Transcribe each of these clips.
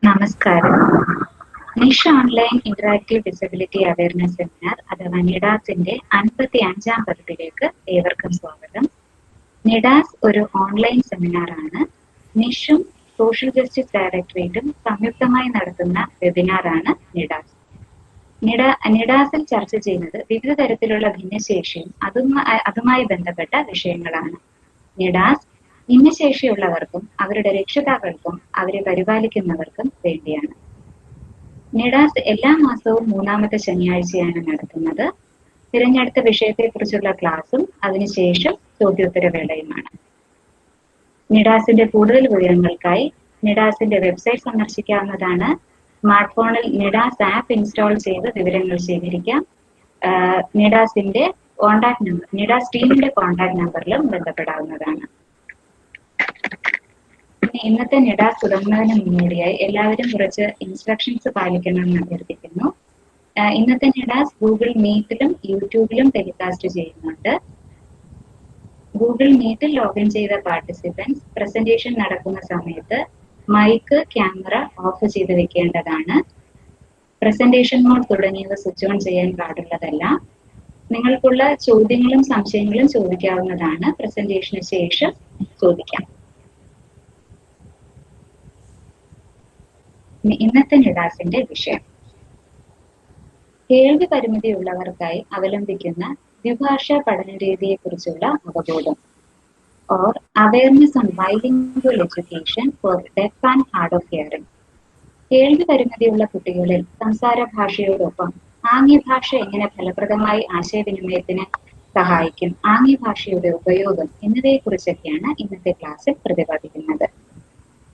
നമസ്കാരം. NISH online interactive disability awareness seminar അഥവാ നിഡാസിന്റെ 55-ാം പതിപ്പിലേക്ക് ഏവർക്കും സ്വാഗതം. നിഡാസ് ഒരു ഓൺലൈൻ സെമിനാറാണ്. നിഷും സോഷ്യൽ ജസ്റ്റിസ് ഡയറക്ടറേറ്റും സംയുക്തമായി നടത്തുന്ന വെബിനാറാണ് നിഡാസ്. നിഡാസിൽ ചർച്ച ചെയ്യുന്നത് വിവിധ തരത്തിലുള്ള ഭിന്നശേഷിയും അതുമായി ബന്ധപ്പെട്ട വിഷയങ്ങളാണ്. നിഡാസ് ഭിന്നശേഷിയുള്ളവർക്കും അവരുടെ രക്ഷിതാക്കൾക്കും അവരെ പരിപാലിക്കുന്നവർക്കും വേണ്ടിയാണ്. നിഡാസ് എല്ലാ മാസവും 3-ാമത്തെ ശനിയാഴ്ചയാണ് നടത്തുന്നത്. തിരഞ്ഞെടുത്ത വിഷയത്തെക്കുറിച്ചുള്ള ക്ലാസും അതിനുശേഷം ചോദ്യോത്തരവേളയുമാണ്. നിഡാസിന്റെ കൂടുതൽ വിവരങ്ങൾക്കായി നിഡാസിന്റെ വെബ്സൈറ്റ് സന്ദർശിക്കാവുന്നതാണ്. സ്മാർട്ട് ഫോണിൽ നിഡാസ് ആപ്പ് ഇൻസ്റ്റാൾ ചെയ്ത് വിവരങ്ങൾ ശേഖരിക്കാം. നിഡാസിന്റെ കോൺടാക്ട് നമ്പർ, നിഡാസ് ടീമിന്റെ കോൺടാക്ട് നമ്പറിലും ബന്ധപ്പെടാവുന്നതാണ്. ഇന്നത്തെ നിഡാസ് തുടങ്ങുന്നതിന് മുന്നോടിയായി എല്ലാവരും കുറച്ച് ഇൻസ്ട്രക്ഷൻസ് പാലിക്കണമെന്ന് അഭ്യർത്ഥിക്കുന്നു. ഇന്നത്തെ നിഡാസ് ഗൂഗിൾ മീറ്റിലും യൂട്യൂബിലും ടെലികാസ്റ്റ് ചെയ്യുന്നുണ്ട്. ഗൂഗിൾ മീറ്റിൽ ലോഗിൻ ചെയ്ത പാർട്ടിസിപ്പൻസ് പ്രസന്റേഷൻ നടക്കുന്ന സമയത്ത് മൈക്ക്, ക്യാമറ ഓഫ് ചെയ്ത് വെക്കേണ്ടതാണ്. പ്രസന്റേഷൻ മോഡ് തുടങ്ങിയവ സ്വിച്ച് ഓൺ ചെയ്യാൻ പാടുള്ളതല്ല. നിങ്ങൾക്കുള്ള ചോദ്യങ്ങളും സംശയങ്ങളും ചോദിക്കാവുന്നതാണ്. പ്രസന്റേഷന് ശേഷം ചോദിക്കാം. ഇന്നത്തെ നിഡാസിന്റെ വിഷയം കേൾവി പരിമിതിയുള്ളവർക്കായി അവലംബിക്കുന്ന ദ്വിഭാഷാ പഠന രീതിയെക്കുറിച്ചുള്ള അവബോധം or awareness on bilingual education for deaf and hard of hearing. കേൾവി പരിമിതിയുള്ള കുട്ടികളിൽ സംസാര ഭാഷയോടൊപ്പം ആംഗ്യഭാഷ എങ്ങനെ ഫലപ്രദമായി ആശയവിനിമയത്തിന് സഹായിക്കും, ആംഗ്യഭാഷയുടെ ഉപയോഗം എന്നിവയെക്കുറിച്ചൊക്കെയാണ് ഇന്നത്തെ ക്ലാസ്സിൽ പ്രതിപാദിക്കുന്നത്.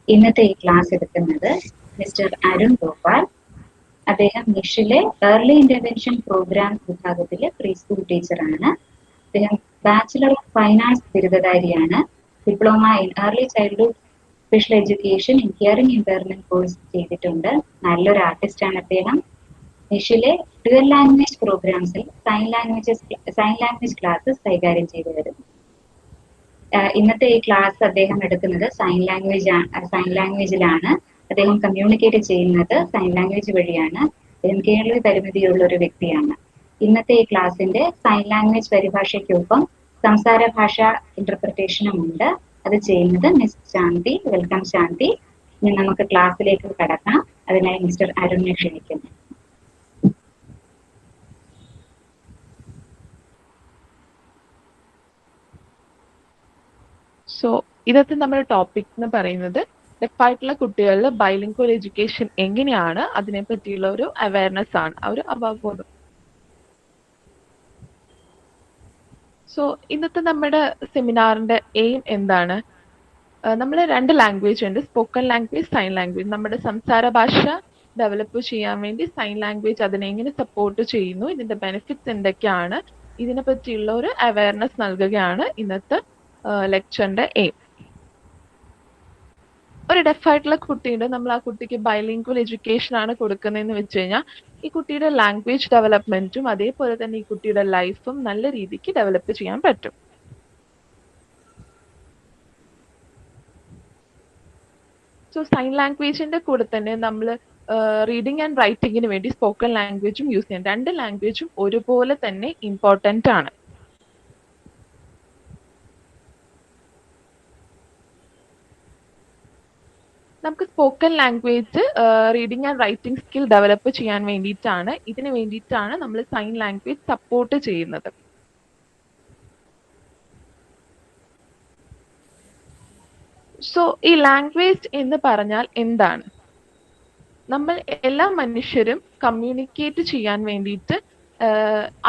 ഇന്നത്തെ ഈ ക്ലാസ് എടുക്കുന്നത് മിസ്റ്റർ അരുൺ ഗോപാൽ. അദ്ദേഹം നിഷിലെ ഏർലി ഇന്റർവെൻഷൻ പ്രോഗ്രാം വിഭാഗത്തിലെ പ്രീ സ്കൂൾ ടീച്ചറാണ്. അദ്ദേഹം ബാച്ചിലർ ഓഫ് ഫൈൻ ആർട്സ് ബിരുദധാരിയാണ്. Diploma in early childhood special education in hearing impairment course ചെയ്തിട്ടുണ്ട്. നല്ലൊരു ആർട്ടിസ്റ്റാണ് അദ്ദേഹം. നിഷിലെ ഡ്യുവൽ ലാംഗ്വേജ് പ്രോഗ്രാംസിൽ സൈൻ ലാംഗ്വേജ് ക്ലാസ്സസ് കൈകാര്യം ചെയ്തു വരുന്നു. ഇന്നത്തെ ഈ ക്ലാസ് അദ്ദേഹം എടുക്കുന്നത് സൈൻ ലാംഗ്വേജിലാണ്. അദ്ദേഹം കമ്മ്യൂണിക്കേറ്റ് ചെയ്യുന്നത് സൈൻ ലാംഗ്വേജ് വഴിയാണ്. അദ്ദേഹം കേൾവി പരിമിതിയുള്ള ഒരു വ്യക്തിയാണ്. ഇന്നത്തെ ഈ ക്ലാസിന്റെ സൈൻ ലാംഗ്വേജ് പരിഭാഷയ്ക്കൊപ്പം സംസാര ഭാഷ ഇന്റർപ്രിട്ടേഷനും ഉണ്ട്. അത് ചെയ്യുന്നത് മിസ് ശാന്തി. വെൽക്കം ശാന്തി. ഇനി നമുക്ക് ക്ലാസ്സിലേക്ക് കടക്കാം. അതിനായി മിസ്റ്റർ അരുണിനെ ക്ഷണിക്കുന്നു. സോ ഇന്നത്തെ നമ്മുടെ ടോപ്പിക് എന്ന് പറയുന്നത് ഡെഫായിട്ടുള്ള കുട്ടികളിൽ ബൈലിംഗ്വൽ എഡ്യൂക്കേഷൻ എങ്ങനെയാണ് അതിനെ പറ്റിയുള്ള ഒരു അവയർനെസ് ആണ്, ഒരു അവബോധം. സോ ഇന്നത്തെ നമ്മുടെ സെമിനാറിന്റെ എയിം എന്താണ്? നമ്മൾ 2 ലാംഗ്വേജ് ഉണ്ട്, സ്പോക്കൺ ലാംഗ്വേജ്, സൈൻ ലാംഗ്വേജ്. നമ്മുടെ സംസാര ഭാഷ ഡെവലപ്പ് ചെയ്യാൻ വേണ്ടി സൈൻ ലാംഗ്വേജ് അതിനെ എങ്ങനെ സപ്പോർട്ട് ചെയ്യുന്നു, ഇതിന്റെ ബെനിഫിറ്റ്സ് എന്തൊക്കെയാണ്, ഇതിനെ പറ്റിയുള്ള ഒരു അവയർനെസ് നൽകുകയാണ് ഇന്നത്തെ ലെക്ചറിന്റെ എയിം. ഒരു ഡെഫായിട്ടുള്ള കുട്ടിയുണ്ട്, നമ്മൾ ആ കുട്ടിക്ക് ബൈലിംഗ്വൽ എഡ്യൂക്കേഷൻ ആണ് കൊടുക്കുന്നതെന്ന് വെച്ച് കഴിഞ്ഞാൽ ഈ കുട്ടിയുടെ ലാംഗ്വേജ് ഡെവലപ്മെന്റും അതേപോലെ തന്നെ ഈ കുട്ടിയുടെ ലൈഫും നല്ല രീതിക്ക് ഡെവലപ്പ് ചെയ്യാൻ പറ്റും. സോ സൈൻ ലാംഗ്വേജിന്റെ കൂടെ തന്നെ നമ്മൾ റീഡിംഗ് ആൻഡ് റൈറ്റിങ്ങിന് വേണ്ടി സ്പോക്കൺ ലാംഗ്വേജും യൂസ് ചെയ്യാം. 2 ലാംഗ്വേജും ഒരുപോലെ തന്നെ ഇമ്പോർട്ടൻ്റ് ആണ്. നമുക്ക് spoken language reading and writing skill develop ചെയ്യാൻ വേണ്ടിയിട്ടാണ്, ഇതിന് വേണ്ടിയിട്ടാണ് നമ്മൾ സൈൻ ലാംഗ്വേജ് സപ്പോർട്ട് ചെയ്യുന്നത്. സോ ഈ ലാംഗ്വേജ് എന്ന് പറഞ്ഞാൽ എന്താണ്? നമ്മൾ എല്ലാ മനുഷ്യരും കമ്മ്യൂണിക്കേറ്റ് ചെയ്യാൻ വേണ്ടിയിട്ട്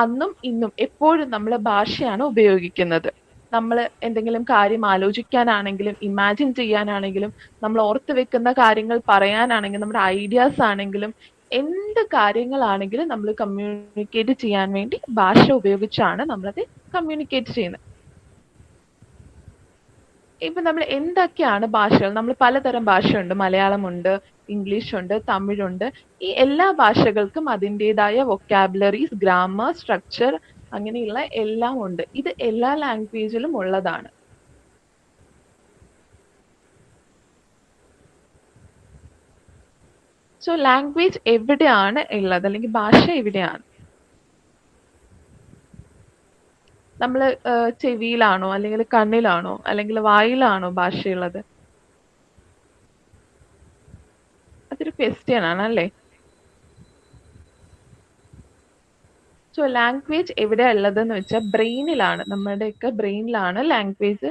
അന്നും ഇന്നും എപ്പോഴും നമ്മൾ ഭാഷയാണ് ഉപയോഗിക്കുന്നത്. നമ്മൾ എന്തെങ്കിലും കാര്യം ആലോചിക്കാനാണെങ്കിലും ഇമാജിൻ ചെയ്യാനാണെങ്കിലും നമ്മൾ ഓർത്ത് വെക്കുന്ന കാര്യങ്ങൾ പറയാനാണെങ്കിലും നമ്മുടെ ഐഡിയാസ് ആണെങ്കിലും എന്ത് കാര്യങ്ങളാണെങ്കിലും നമ്മൾ കമ്മ്യൂണിക്കേറ്റ് ചെയ്യാൻ വേണ്ടി ഭാഷ ഉപയോഗിച്ചാണ് നമ്മളത് കമ്മ്യൂണിക്കേറ്റ് ചെയ്യുന്നത്. ഇപ്പൊ നമ്മൾ എന്തൊക്കെയാണ് ഭാഷകൾ? നമ്മൾ പലതരം ഭാഷയുണ്ട്. മലയാളമുണ്ട്, ഇംഗ്ലീഷ് ഉണ്ട്, തമിഴുണ്ട്. ഈ എല്ലാ ഭാഷകൾക്കും അതിൻ്റെതായ വൊക്കാബുലറീസ്, ഗ്രാമർ, സ്ട്രക്ചർ അങ്ങനെയുള്ള എല്ലാം ഉണ്ട്. ഇത് എല്ലാ ലാംഗ്വേജിലും ഉള്ളതാണ്. സോ ലാംഗ്വേജ് എവിടെയാണ് ഉള്ളത്, അല്ലെങ്കിൽ ഭാഷ എവിടെയാണ്? നമ്മൾ ചെവിയിലാണോ, അല്ലെങ്കിൽ കണ്ണിലാണോ, അല്ലെങ്കിൽ വായിലാണോ ഭാഷയുള്ളത്? അതൊരു ക്വസ്റ്റ്യൻ ആണ് അല്ലേ? സോ ലാംഗ്വേജ് എവിടെയാ ഉള്ളതെന്ന് വെച്ചാൽ ബ്രെയിനിലാണ്, നമ്മുടെയൊക്കെ ബ്രെയിനിലാണ് ലാംഗ്വേജ്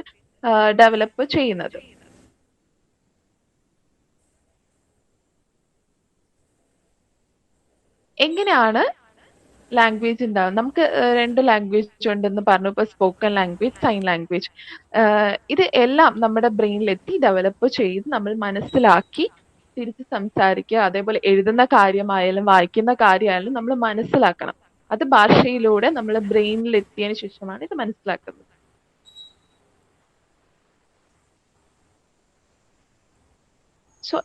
ഡെവലപ്പ് ചെയ്യുന്നത്. എങ്ങനെയാണ് ലാംഗ്വേജ് ഉണ്ടാവും? നമുക്ക് രണ്ട് ലാംഗ്വേജ് ഉണ്ടെന്ന് പറഞ്ഞു, ഇപ്പൊ സ്പോക്കൺ ലാംഗ്വേജ്, സൈൻ ലാംഗ്വേജ്. ഇത് എല്ലാം നമ്മുടെ ബ്രെയിനിലെത്തി ഡെവലപ്പ് ചെയ്ത് നമ്മൾ മനസ്സിലാക്കി തിരിച്ച് സംസാരിക്കുക. അതേപോലെ എഴുതുന്ന കാര്യമായാലും വായിക്കുന്ന കാര്യമായാലും നമ്മൾ മനസ്സിലാക്കണം. അത് ഭാഷയിലൂടെ നമ്മൾ ബ്രെയിനിൽ എത്തിയതിനു ശേഷമാണ് ഇത് മനസ്സിലാക്കുന്നത്. സോ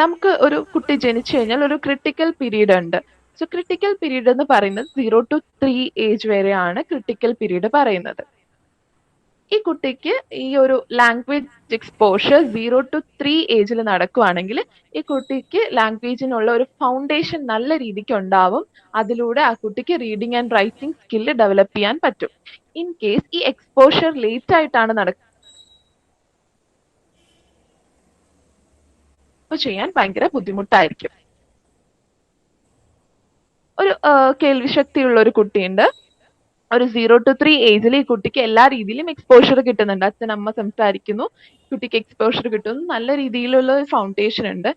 നമുക്ക് ഒരു കുട്ടി ജനിച്ചു കഴിഞ്ഞാൽ ഒരു ക്രിട്ടിക്കൽ പീരീഡ് ഉണ്ട്. സോ ക്രിട്ടിക്കൽ പീരീഡ് എന്ന് പറയുന്നത് 0 to 3 ഏജ് വരെയാണ് ക്രിട്ടിക്കൽ പീരീഡ് പറയുന്നത്. ഈ കുട്ടിക്ക് ഈ ഒരു ലാംഗ്വേജ് എക്സ്പോഷർ 0 to 3 ഏജിൽ നടക്കുവാണെങ്കിൽ ഈ കുട്ടിക്ക് ലാംഗ്വേജിനുള്ള ഒരു ഫൗണ്ടേഷൻ നല്ല രീതിക്ക് ഉണ്ടാവും. അതിലൂടെ ആ കുട്ടിക്ക് reading and writing skill develop ചെയ്യാൻ പറ്റും. ഇൻ കേസ് ഈ എക്സ്പോഷർ ലേറ്റ് ആയിട്ടാണ് ചെയ്യാൻ ഭയങ്കര ബുദ്ധിമുട്ടായിരിക്കും. ഒരു കേൾവിശക്തിയുള്ള ഒരു കുട്ടിയുണ്ട്, ഒരു 0 to 3 ഏജിൽ ഈ കുട്ടിക്ക് എല്ലാ രീതിയിലും എക്സ്പോഷർ കിട്ടുന്നുണ്ട്. അച്ഛൻ അമ്മ സംസാരിക്കുന്നു, കുട്ടിക്ക് എക്സ്പോഷർ കിട്ടുന്നു, നല്ല രീതിയിലുള്ള ഒരു ഫൗണ്ടേഷൻ ഉണ്ട്.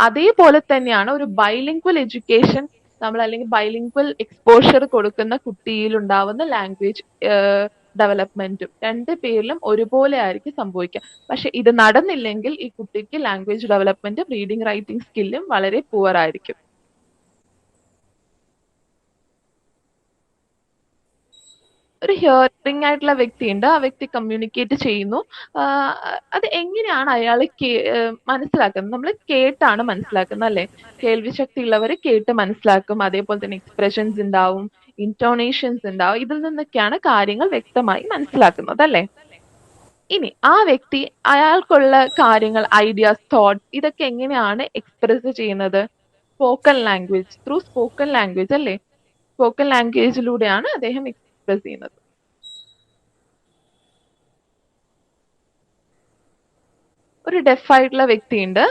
അതേപോലെ തന്നെയാണ് ഒരു ബൈലിംഗ്വൽ എഡ്യൂക്കേഷൻ നമ്മൾ അല്ലെങ്കിൽ ബൈലിംഗ്വൽ എക്സ്പോഷർ കൊടുക്കുന്ന കുട്ടിയിൽ ഉണ്ടാവുന്ന ലാംഗ്വേജ് ഡെവലപ്മെന്റും രണ്ട് പേരിലും ഒരുപോലെ ആയിരിക്കും സംഭവിക്കുക. പക്ഷെ ഇത് നടന്നില്ലെങ്കിൽ ഈ കുട്ടിക്ക് ലാംഗ്വേജ് ഡെവലപ്മെന്റും റീഡിംഗ് റൈറ്റിംഗ് സ്കില്ലും വളരെ പുവർ ആയിരിക്കും. ഒരു ഹിയറിംഗ് ആയിട്ടുള്ള വ്യക്തിയുണ്ട്, ആ വ്യക്തി കമ്മ്യൂണിക്കേറ്റ് ചെയ്യുന്നു. അത് എങ്ങനെയാണ് അയാൾ മനസ്സിലാക്കുന്നത്? നമ്മൾ കേട്ടാണ് മനസ്സിലാക്കുന്നത് അല്ലെ? കേൾവി ശക്തി ഉള്ളവർ കേട്ട് മനസ്സിലാക്കും. അതേപോലെ തന്നെ എക്സ്പ്രഷൻസ് ഉണ്ടാവും, ഇന്റോണേഷൻസ് ഉണ്ടാവും. ഇതിൽ നിന്നൊക്കെയാണ് കാര്യങ്ങൾ വ്യക്തമായി മനസ്സിലാക്കുന്നത് അല്ലെ? ഇനി ആ വ്യക്തി അയാൾക്കുള്ള കാര്യങ്ങൾ, ഐഡിയാസ്, തോട്ട്സ് ഇതൊക്കെ എങ്ങനെയാണ് എക്സ്പ്രസ് ചെയ്യുന്നത്? Spoken language, through spoken language അല്ലേ? സ്പോക്കൺ ലാംഗ്വേജിലൂടെയാണ് അദ്ദേഹം എക്സ്പ്രസ് ചെയ്യുന്നത്. ഒരു ഡെഫ് ആയിട്ടുള്ള വ്യക്തിയുണ്ട്,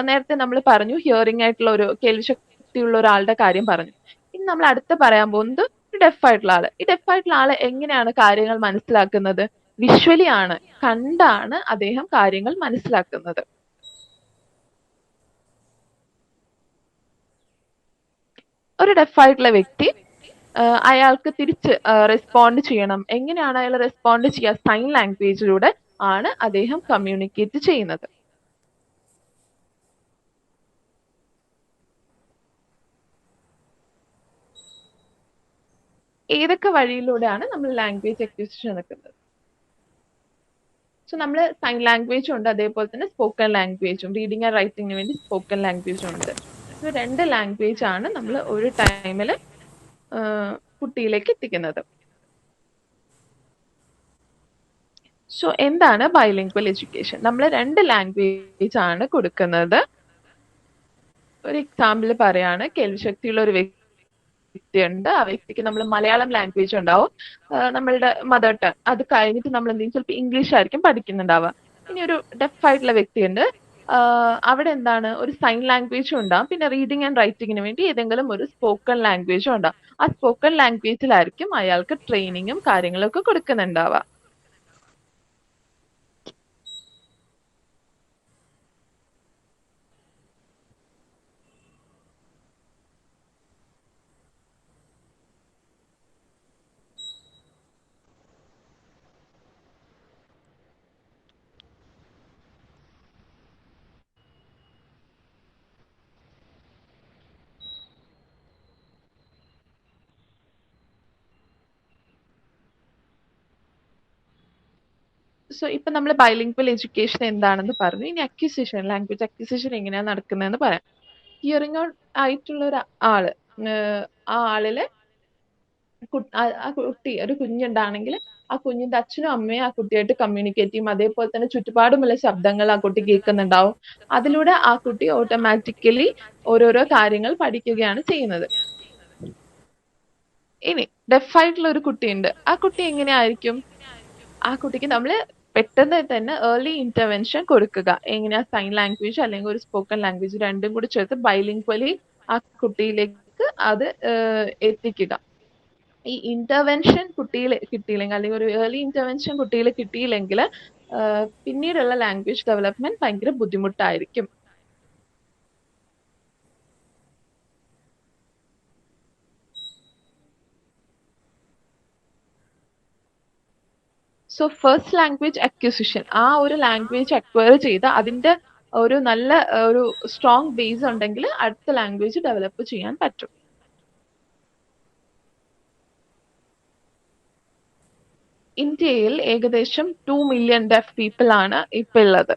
നേരത്തെ നമ്മൾ പറഞ്ഞു ഹിയറിംഗ് ആയിട്ടുള്ള ഒരു കേൾവിശക്തിയുള്ള ഒരാളുടെ കാര്യം പറഞ്ഞു. ഇനി നമ്മൾ അടുത്ത് പറയാൻ പോകുന്നത് ഒരു ഡെഫ് ആയിട്ടുള്ള ആള്. ഈ ഡെഫ് ആയിട്ടുള്ള ആള് എങ്ങനെയാണ് കാര്യങ്ങൾ മനസ്സിലാക്കുന്നത്? വിഷ്വലി ആണ്, കണ്ടാണ് അദ്ദേഹം കാര്യങ്ങൾ മനസ്സിലാക്കുന്നത്. ഒരു ഡെഫ് ആയിട്ടുള്ള വ്യക്തി അയാൾക്ക് തിരിച്ച് റെസ്പോണ്ട് ചെയ്യണം. എങ്ങനെയാണ് അയാൾ റെസ്പോണ്ട് ചെയ്യുക? സൈൻ ലാംഗ്വേജിലൂടെ ആണ് അദ്ദേഹം കമ്മ്യൂണിക്കേറ്റ് ചെയ്യുന്നത്. ഏതൊക്കെ വഴിയിലൂടെയാണ് നമ്മൾ ലാംഗ്വേജ് അക്വിസിഷൻ നടക്കുന്നത്? സോ നമ്മൾ സൈൻ ലാംഗ്വേജും ഉണ്ട്, അതേപോലെ തന്നെ സ്പോക്കൺ ലാംഗ്വേജും. റീഡിംഗ് ആൻഡ് റൈറ്റിംഗിന് വേണ്ടി സ്പോക്കൺ ലാംഗ്വേജും ഉണ്ട്. സോ രണ്ട് ലാംഗ്വേജ് ആണ് നമ്മൾ ഒരു ടൈമിൽ കുട്ടിയിലേക്ക് എത്തിക്കുന്നത്. സോ എന്താണ് ബൈലിംഗ്വൽ എഡ്യൂക്കേഷൻ? നമ്മൾ രണ്ട് ലാംഗ്വേജ് ആണ് കൊടുക്കുന്നത്. ഒരു എക്സാമ്പിൾ പറയാണ്, കേൾവിശക്തിയുള്ള ഒരു വ്യക്തിയുണ്ട്, ആ വ്യക്തിക്ക് നമ്മൾ മലയാളം ലാംഗ്വേജ് ഉണ്ടാവും, നമ്മളുടെ മദർ ടങ്. അത് കഴിഞ്ഞിട്ട് നമ്മൾ എന്തെങ്കിലും ചിലപ്പോൾ ഇംഗ്ലീഷ് ആയിരിക്കും പഠിക്കുന്നുണ്ടാവുക. ഇനി ഒരു ഡെഫ് ആയിട്ടുള്ള വ്യക്തിയുണ്ട്, അവിടെ എന്താണ് ഒരു സൈൻ ലാംഗ്വേജും ഉണ്ടാവും, പിന്നെ റീഡിംഗ് ആൻഡ് റൈറ്റിംഗിന് വേണ്ടി ഏതെങ്കിലും ഒരു സ്പോക്കൺ ലാംഗ്വേജും ഉണ്ടാവും. ആ സ്പോക്കൺ ലാംഗ്വേജിലായിരിക്കും അയാൾക്ക് ട്രെയിനിങ്ങും കാര്യങ്ങളും ഒക്കെ കൊടുക്കുന്നുണ്ടാവുക. സോ ഇപ്പൊ നമ്മൾ ബൈലിംഗ്വൽ എഡ്യൂക്കേഷൻ എന്താണെന്ന് പറഞ്ഞു. ഇനി അക്വിസിഷൻ, ലാംഗ്വേജ് അക്വിസിഷൻ എങ്ങനെയാണ് നടക്കുന്നതെന്ന് പറയാം. ഹിയറിംഗ് ആയിട്ടുള്ള ഒരു ആള്, ആ ആളില് ആ കുട്ടി ഒരു കുഞ്ഞുണ്ടാണെങ്കിൽ ആ കുഞ്ഞിന്റെ അച്ഛനും അമ്മയും ആ കുട്ടിയായിട്ട് കമ്മ്യൂണിക്കേറ്റ് ചെയ്യും. അതേപോലെ തന്നെ ചുറ്റുപാടുമുള്ള ശബ്ദങ്ങൾ ആ കുട്ടി കേൾക്കുന്നുണ്ടാവും. അതിലൂടെ ആ കുട്ടി ഓട്ടോമാറ്റിക്കലി ഓരോരോ കാര്യങ്ങൾ പഠിക്കുകയാണ് ചെയ്യുന്നത്. ഇനി ഡെഫ് ആയിട്ടുള്ള ഒരു കുട്ടിയുണ്ട്. ആ കുട്ടി എങ്ങനെയായിരിക്കും? ആ കുട്ടിക്ക് നമ്മൾ പെട്ടെന്ന് തന്നെ ഏർലി ഇന്റർവെൻഷൻ കൊടുക്കുക. എങ്ങനെയാ? സൈൻ ലാംഗ്വേജ് അല്ലെങ്കിൽ ഒരു സ്പോക്കൺ ലാംഗ്വേജ് രണ്ടും കൂടി ചേർത്ത് ബൈലിംഗ്വലി ആ കുട്ടിയിലേക്ക് അത് എത്തിക്കുക. ഈ ഇന്റർവെൻഷൻ കുട്ടിയിൽ കിട്ടിയില്ലെങ്കിൽ അല്ലെങ്കിൽ ഒരു ഏർലി ഇന്റർവെൻഷൻ കുട്ടിയിൽ കിട്ടിയില്ലെങ്കിൽ പിന്നീടുള്ള ലാംഗ്വേജ് ഡെവലപ്മെന്റ് ഭയങ്കര ബുദ്ധിമുട്ടായിരിക്കും. സോ ഫസ്റ്റ് ലാംഗ്വേജ് അക്വിസിഷൻ, ആ ഒരു ലാംഗ്വേജ് അക്വയർ ചെയ്ത് അതിന്റെ ഒരു നല്ല ഒരു സ്ട്രോങ് ബേസ് ഉണ്ടെങ്കിൽ അടുത്ത ലാംഗ്വേജ് ഡെവലപ്പ് ചെയ്യാൻ പറ്റും. ഇന്ത്യയിൽ ഏകദേശം 2 മില്യൺ ഡെഫ് പീപ്പിൾ ആണ് ഇപ്പൊ ഉള്ളത്.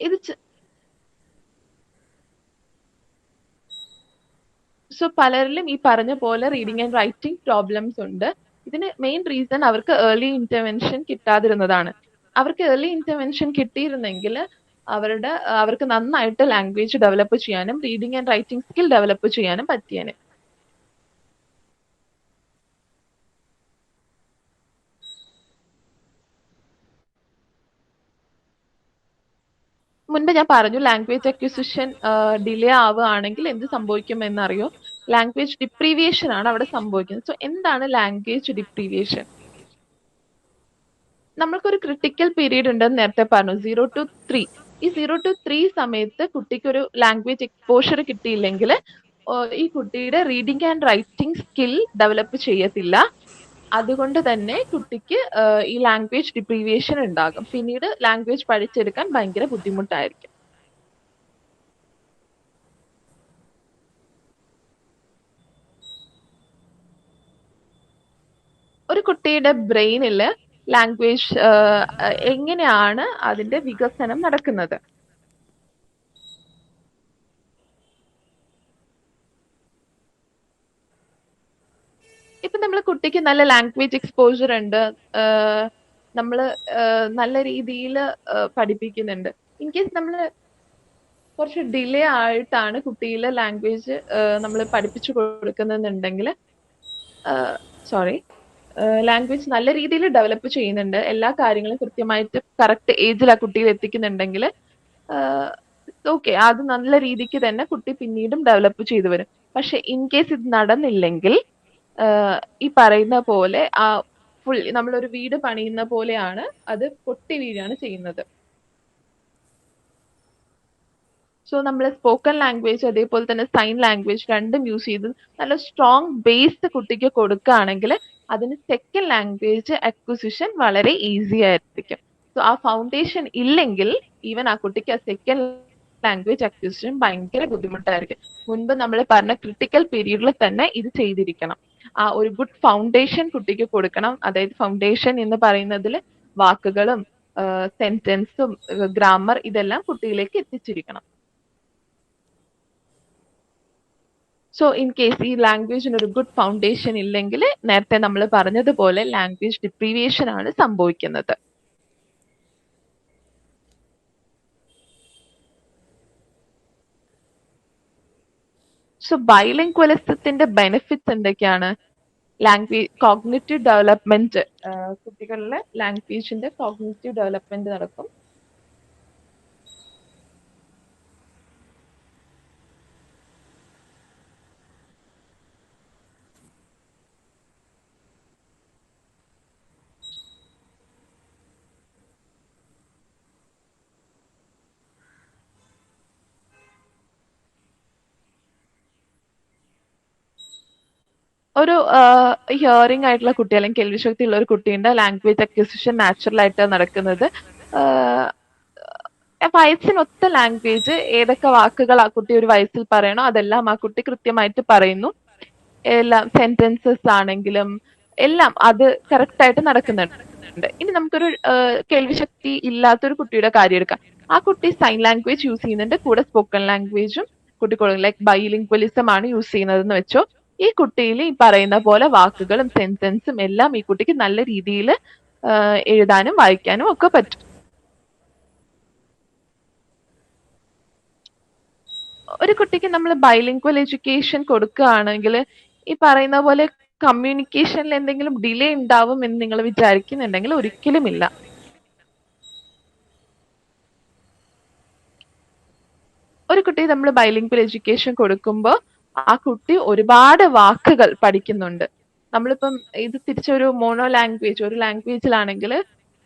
ഇത് സോ പലരിലും ഈ പറഞ്ഞ പോലെ റീഡിംഗ് ആൻഡ് റൈറ്റിംഗ് പ്രോബ്ലംസ് ഉണ്ട്. ഇതിന് മെയിൻ റീസൺ അവർക്ക് ഏർലി ഇന്റർവെൻഷൻ കിട്ടാതിരുന്നതാണ്. അവർക്ക് ഏർലി ഇന്റർവെൻഷൻ കിട്ടിയിരുന്നെങ്കിൽ അവർക്ക് നന്നായിട്ട് ലാംഗ്വേജ് ഡെവലപ്പ് ചെയ്യാനും reading and writing skill develop ചെയ്യാനും പറ്റിയേനെ. മുൻപ് ഞാൻ പറഞ്ഞു ലാംഗ്വേജ് അക്വിസിഷൻ ഡിലേ ആവുകയാണെങ്കിൽ എന്ത് സംഭവിക്കും എന്നറിയോ? ലാംഗ്വേജ് ഡിപ്രീവിയേഷൻ ആണ് അവിടെ സംഭവിക്കുന്നത്. സോ എന്താണ് ലാംഗ്വേജ് ഡിപ്രീവിയേഷൻ? നമ്മൾക്കൊരു ക്രിട്ടിക്കൽ പീരീഡ് ഉണ്ടെന്ന് നേരത്തെ പറഞ്ഞു, 0 to 3. ഈ 0 to 3 സമയത്ത് കുട്ടിക്ക് ഒരു ലാംഗ്വേജ് എക്സ്പോഷർ കിട്ടിയില്ലെങ്കിൽ ഈ കുട്ടിയുടെ reading and writing skill develop ചെയ്യത്തില്ല. അതുകൊണ്ട് തന്നെ കുട്ടിക്ക് ഈ ലാംഗ്വേജ് ഡിപ്രീവിയേഷൻ ഉണ്ടാകും. പിന്നീട് ലാംഗ്വേജ് പഠിച്ചെടുക്കാൻ ഭയങ്കര ബുദ്ധിമുട്ടായിരിക്കും. ഒരു കുട്ടിയുടെ ബ്രെയിനില് ലാംഗ്വേജ് എങ്ങനെയാണ് അതിന്റെ വികസനം നടക്കുന്നത്? ഇപ്പൊ നമ്മൾ കുട്ടിക്ക് നല്ല ലാംഗ്വേജ് എക്സ്പോഷർ ഉണ്ട്, നമ്മൾ നല്ല രീതിയിൽ പഠിപ്പിക്കുന്നുണ്ട്. ഇൻ കേസ് നമ്മൾ കുറച്ച് ഡിലേ ആയിട്ടാണ് കുട്ടിയിലെ ലാംഗ്വേജ് നമ്മൾ പഠിപ്പിച്ചു കൊടുക്കുന്നുണ്ടെങ്കിൽ ലാംഗ്വേജ് നല്ല രീതിയിൽ ഡെവലപ്പ് ചെയ്യുന്നുണ്ട്, എല്ലാ കാര്യങ്ങളും കൃത്യമായിട്ട് കറക്റ്റ് ഏജിൽ ആ കുട്ടിയിൽ എത്തിക്കുന്നുണ്ടെങ്കിൽ ഓക്കെ, അത് നല്ല രീതിക്ക് തന്നെ കുട്ടി പിന്നീടും ഡെവലപ്പ് ചെയ്തു വരും. പക്ഷെ ഇൻ കേസ് ഇത് നടന്നില്ലെങ്കിൽ ഈ പറയുന്ന പോലെ ആ ഫുൾ നമ്മളൊരു വീട് പണിയുന്ന പോലെയാണ്, അത് പൊട്ടി വീഴാണ് ചെയ്യുന്നത്. സോ നമ്മൾ സ്പോക്കൺ ലാംഗ്വേജ് അതേപോലെ തന്നെ സൈൻ ലാംഗ്വേജ് രണ്ടും യൂസ് ചെയ്ത് നല്ല സ്ട്രോങ് ബേസ് കുട്ടിക്ക് കൊടുക്കുകയാണെങ്കിൽ അതിന് സെക്കൻഡ് ലാംഗ്വേജ് അക്വിസിഷൻ വളരെ ഈസി ആയിരിക്കും. സോ ആ ഫൗണ്ടേഷൻ ഇല്ലെങ്കിൽ ഈവൻ ആ കുട്ടിക്ക് ആ സെക്കൻഡ് ലാംഗ്വേജ് അക്വിസിഷൻ ഭയങ്കര ബുദ്ധിമുട്ടായിരിക്കും. മുൻപ് നമ്മൾ പറഞ്ഞ ക്രിട്ടിക്കൽ പീരീഡിൽ തന്നെ ഇത് ചെയ്തിരിക്കണം. ആ ഒരു ഗുഡ് ഫൗണ്ടേഷൻ കുട്ടിക്ക് കൊടുക്കണം. അതായത് ഫൗണ്ടേഷൻ എന്ന് പറയുന്നതിൽ വാക്കുകളും സെന്റൻസും ഗ്രാമർ ഇതെല്ലാം കുട്ടിയിലേക്ക് എത്തിച്ചിരിക്കണം. സോ ഇൻ കേസ് ഈ ലാംഗ്വേജിന് ഒരു ഗുഡ് ഫൗണ്ടേഷൻ ഇല്ലെങ്കിൽ നേരത്തെ നമ്മൾ പറഞ്ഞതുപോലെ ലാംഗ്വേജ് ഡിപ്രീവിയേഷൻ ആണ് സംഭവിക്കുന്നത്. സോ ബൈലിംഗ്വലിസത്തിന്റെ ബെനിഫിറ്റ്സ് എന്തൊക്കെയാണ്? ലാംഗ്വേജ് കോഗ്നിറ്റീവ് ഡെവലപ്മെന്റ്, കുട്ടികളിലെ ലാംഗ്വേജിന്റെ കോഗ്നിറ്റീവ് ഡെവലപ്മെന്റ് നടക്കും. ഒരു ഹിയറിംഗ് ആയിട്ടുള്ള കുട്ടി അല്ലെങ്കിൽ കേൾവിശക്തി ഉള്ള ഒരു കുട്ടിയുടെ ലാംഗ്വേജ് അക്വിസിഷൻ നാച്ചുറൽ ആയിട്ട് നടക്കുന്നത് വയസ്സിനൊത്ത ലാംഗ്വേജ് ഏതൊക്കെ വാക്കുകൾ ആ കുട്ടി ഒരു വയസ്സിൽ പറയണോ അതെല്ലാം ആ കുട്ടി കൃത്യമായിട്ട് പറയുന്നു. എല്ലാം സെന്റൻസസ് ആണെങ്കിലും എല്ലാം അത് കറക്റ്റ് ആയിട്ട് നടക്കുന്നുണ്ട്. ഇനി നമുക്കൊരു കേൾവിശക്തി ഇല്ലാത്തൊരു കുട്ടിയുടെ കാര്യം എടുക്കാം. ആ കുട്ടി സൈൻ ലാംഗ്വേജ് യൂസ് ചെയ്യുന്നുണ്ട്, കൂടെ സ്പോക്കൺ ലാംഗ്വേജും കുട്ടി കൊടുക്കും, ലൈക്ക് ബൈലിംഗ്വലിസം ആണ് യൂസ് ചെയ്യുന്നതെന്ന് വെച്ചോ, ഈ കുട്ടിയിൽ ഈ പറയുന്ന പോലെ വാക്കുകളും സെന്റൻസും എല്ലാം ഈ കുട്ടിക്ക് നല്ല രീതിയിൽ എഴുതാനും വായിക്കാനും ഒക്കെ പറ്റും. ഒരു കുട്ടിക്ക് നമ്മൾ ബൈലിംഗ്വൽ എഡ്യൂക്കേഷൻ കൊടുക്കുകയാണെങ്കിൽ ഈ പറയുന്ന പോലെ കമ്മ്യൂണിക്കേഷനിൽ എന്തെങ്കിലും ഡിലേ ഉണ്ടാവും എന്ന് നിങ്ങൾ വിചാരിക്കുന്നുണ്ടെങ്കിൽ ഒരിക്കലുമില്ല. ഒരു കുട്ടി നമ്മൾ ബൈലിംഗ്വൽ എഡ്യൂക്കേഷൻ കൊടുക്കുമ്പോൾ ആ കുട്ടി ഒരുപാട് വാക്കുകൾ പഠിക്കുന്നുണ്ട്. നമ്മളിപ്പം ഇത് തിരിച്ചൊരു മോണോ ലാംഗ്വേജ്, ഒരു ലാംഗ്വേജിലാണെങ്കിൽ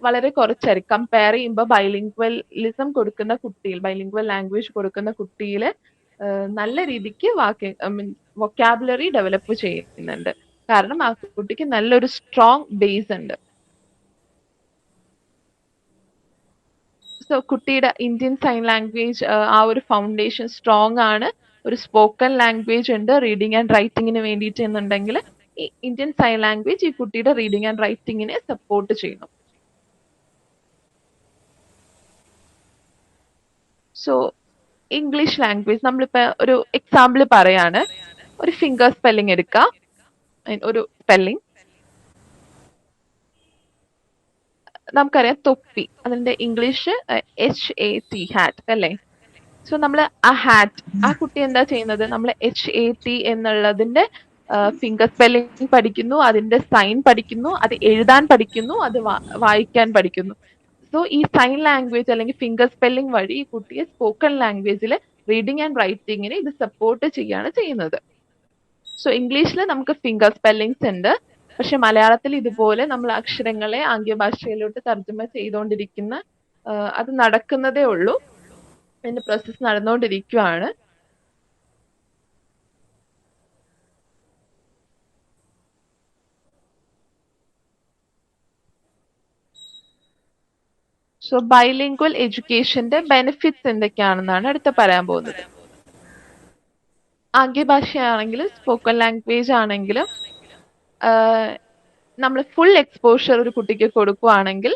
വളരെ കുറച്ചായിരിക്കും. കമ്പയർ ചെയ്യുമ്പോൾ ബൈലിംഗ്വലിസം കൊടുക്കുന്ന കുട്ടിയിൽ, ബൈലിംഗ്വൽ ലാംഗ്വേജ് കൊടുക്കുന്ന കുട്ടിയിൽ നല്ല രീതിക്ക് വൊക്കാബുലറി ഡെവലപ്പ് ചെയ്യുന്നുണ്ട്. കാരണം ആ കുട്ടിക്ക് നല്ലൊരു സ്ട്രോങ് ബേസ് ഉണ്ട്. സോ കുട്ടിയുടെ ഇന്ത്യൻ സൈൻ ലാംഗ്വേജ് ആ ഒരു ഫൗണ്ടേഷൻ സ്ട്രോങ് ആണ്. ഒരു സ്പോക്കൺ ലാംഗ്വേജ് ഉണ്ട് റീഡിങ് ആൻഡ് റൈറ്റിങ്ങിന് വേണ്ടിയിട്ട് എന്നുണ്ടെങ്കിൽ ഈ ഇന്ത്യൻ സൈൻ ലാംഗ്വേജ് ഈ കുട്ടിയുടെ റീഡിങ് ആൻഡ് റൈറ്റിങ്ങിനെ സപ്പോർട്ട് ചെയ്യുന്നു. സോ ഇംഗ്ലീഷ് ലാംഗ്വേജ് നമ്മളിപ്പോ ഒരു എക്സാമ്പിൾ പറയാണ്. ഒരു ഫിംഗർ സ്പെല്ലിംഗ് എടുക്കാം. ഒരു സ്പെല്ലിംഗ് നമുക്കറിയാം, തൊപ്പി, അതിന്റെ ഇംഗ്ലീഷ് HAT, ഹാറ്റ് അല്ലേ? സോ നമ്മൾ ആ ഹാറ്റ്, ആ കുട്ടി എന്താ ചെയ്യുന്നത്, നമ്മൾ HAT എന്നുള്ളതിന്റെ ഫിംഗർ സ്പെല്ലിംഗ് പഠിക്കുന്നു, അതിന്റെ സൈൻ പഠിക്കുന്നു, അത് എഴുതാൻ പഠിക്കുന്നു, അത് വായിക്കാൻ പഠിക്കുന്നു. സോ ഈ സൈൻ ലാംഗ്വേജ് അല്ലെങ്കിൽ ഫിംഗർ സ്പെല്ലിംഗ് വഴി ഈ കുട്ടിയെ സ്പോക്കൺ ലാംഗ്വേജിൽ റീഡിങ് ആൻഡ് റൈറ്റിങ്ങിനെ ഇത് സപ്പോർട്ട് ചെയ്യാണ് ചെയ്യുന്നത്. സോ ഇംഗ്ലീഷിൽ നമുക്ക് ഫിംഗർ സ്പെല്ലിങ്സ് ഉണ്ട്, പക്ഷെ മലയാളത്തിൽ ഇതുപോലെ നമ്മൾ അക്ഷരങ്ങളെ ആംഗ്യ ഭാഷയിലോട്ട് തർജ്ജമ ചെയ്തുകൊണ്ടിരിക്കുന്ന അത് നടക്കുന്നതേ ഉള്ളൂ. അതിന്റെ പ്രോസസ് നടന്നുകൊണ്ടിരിക്കുകയാണ്. സോ ബൈലിംഗ്വൽ എഡ്യൂക്കേഷന്റെ ബെനിഫിറ്റ്സ് എന്തൊക്കെയാണെന്നാണ് അടുത്ത പറയാൻ പോകുന്നത്. ആംഗ്യഭാഷയാണെങ്കിലും സ്പോക്കൺ ലാംഗ്വേജ് ആണെങ്കിലും നമ്മൾ ഫുൾ എക്സ്പോഷർ ഒരു കുട്ടിക്ക് കൊടുക്കുകയാണെങ്കിൽ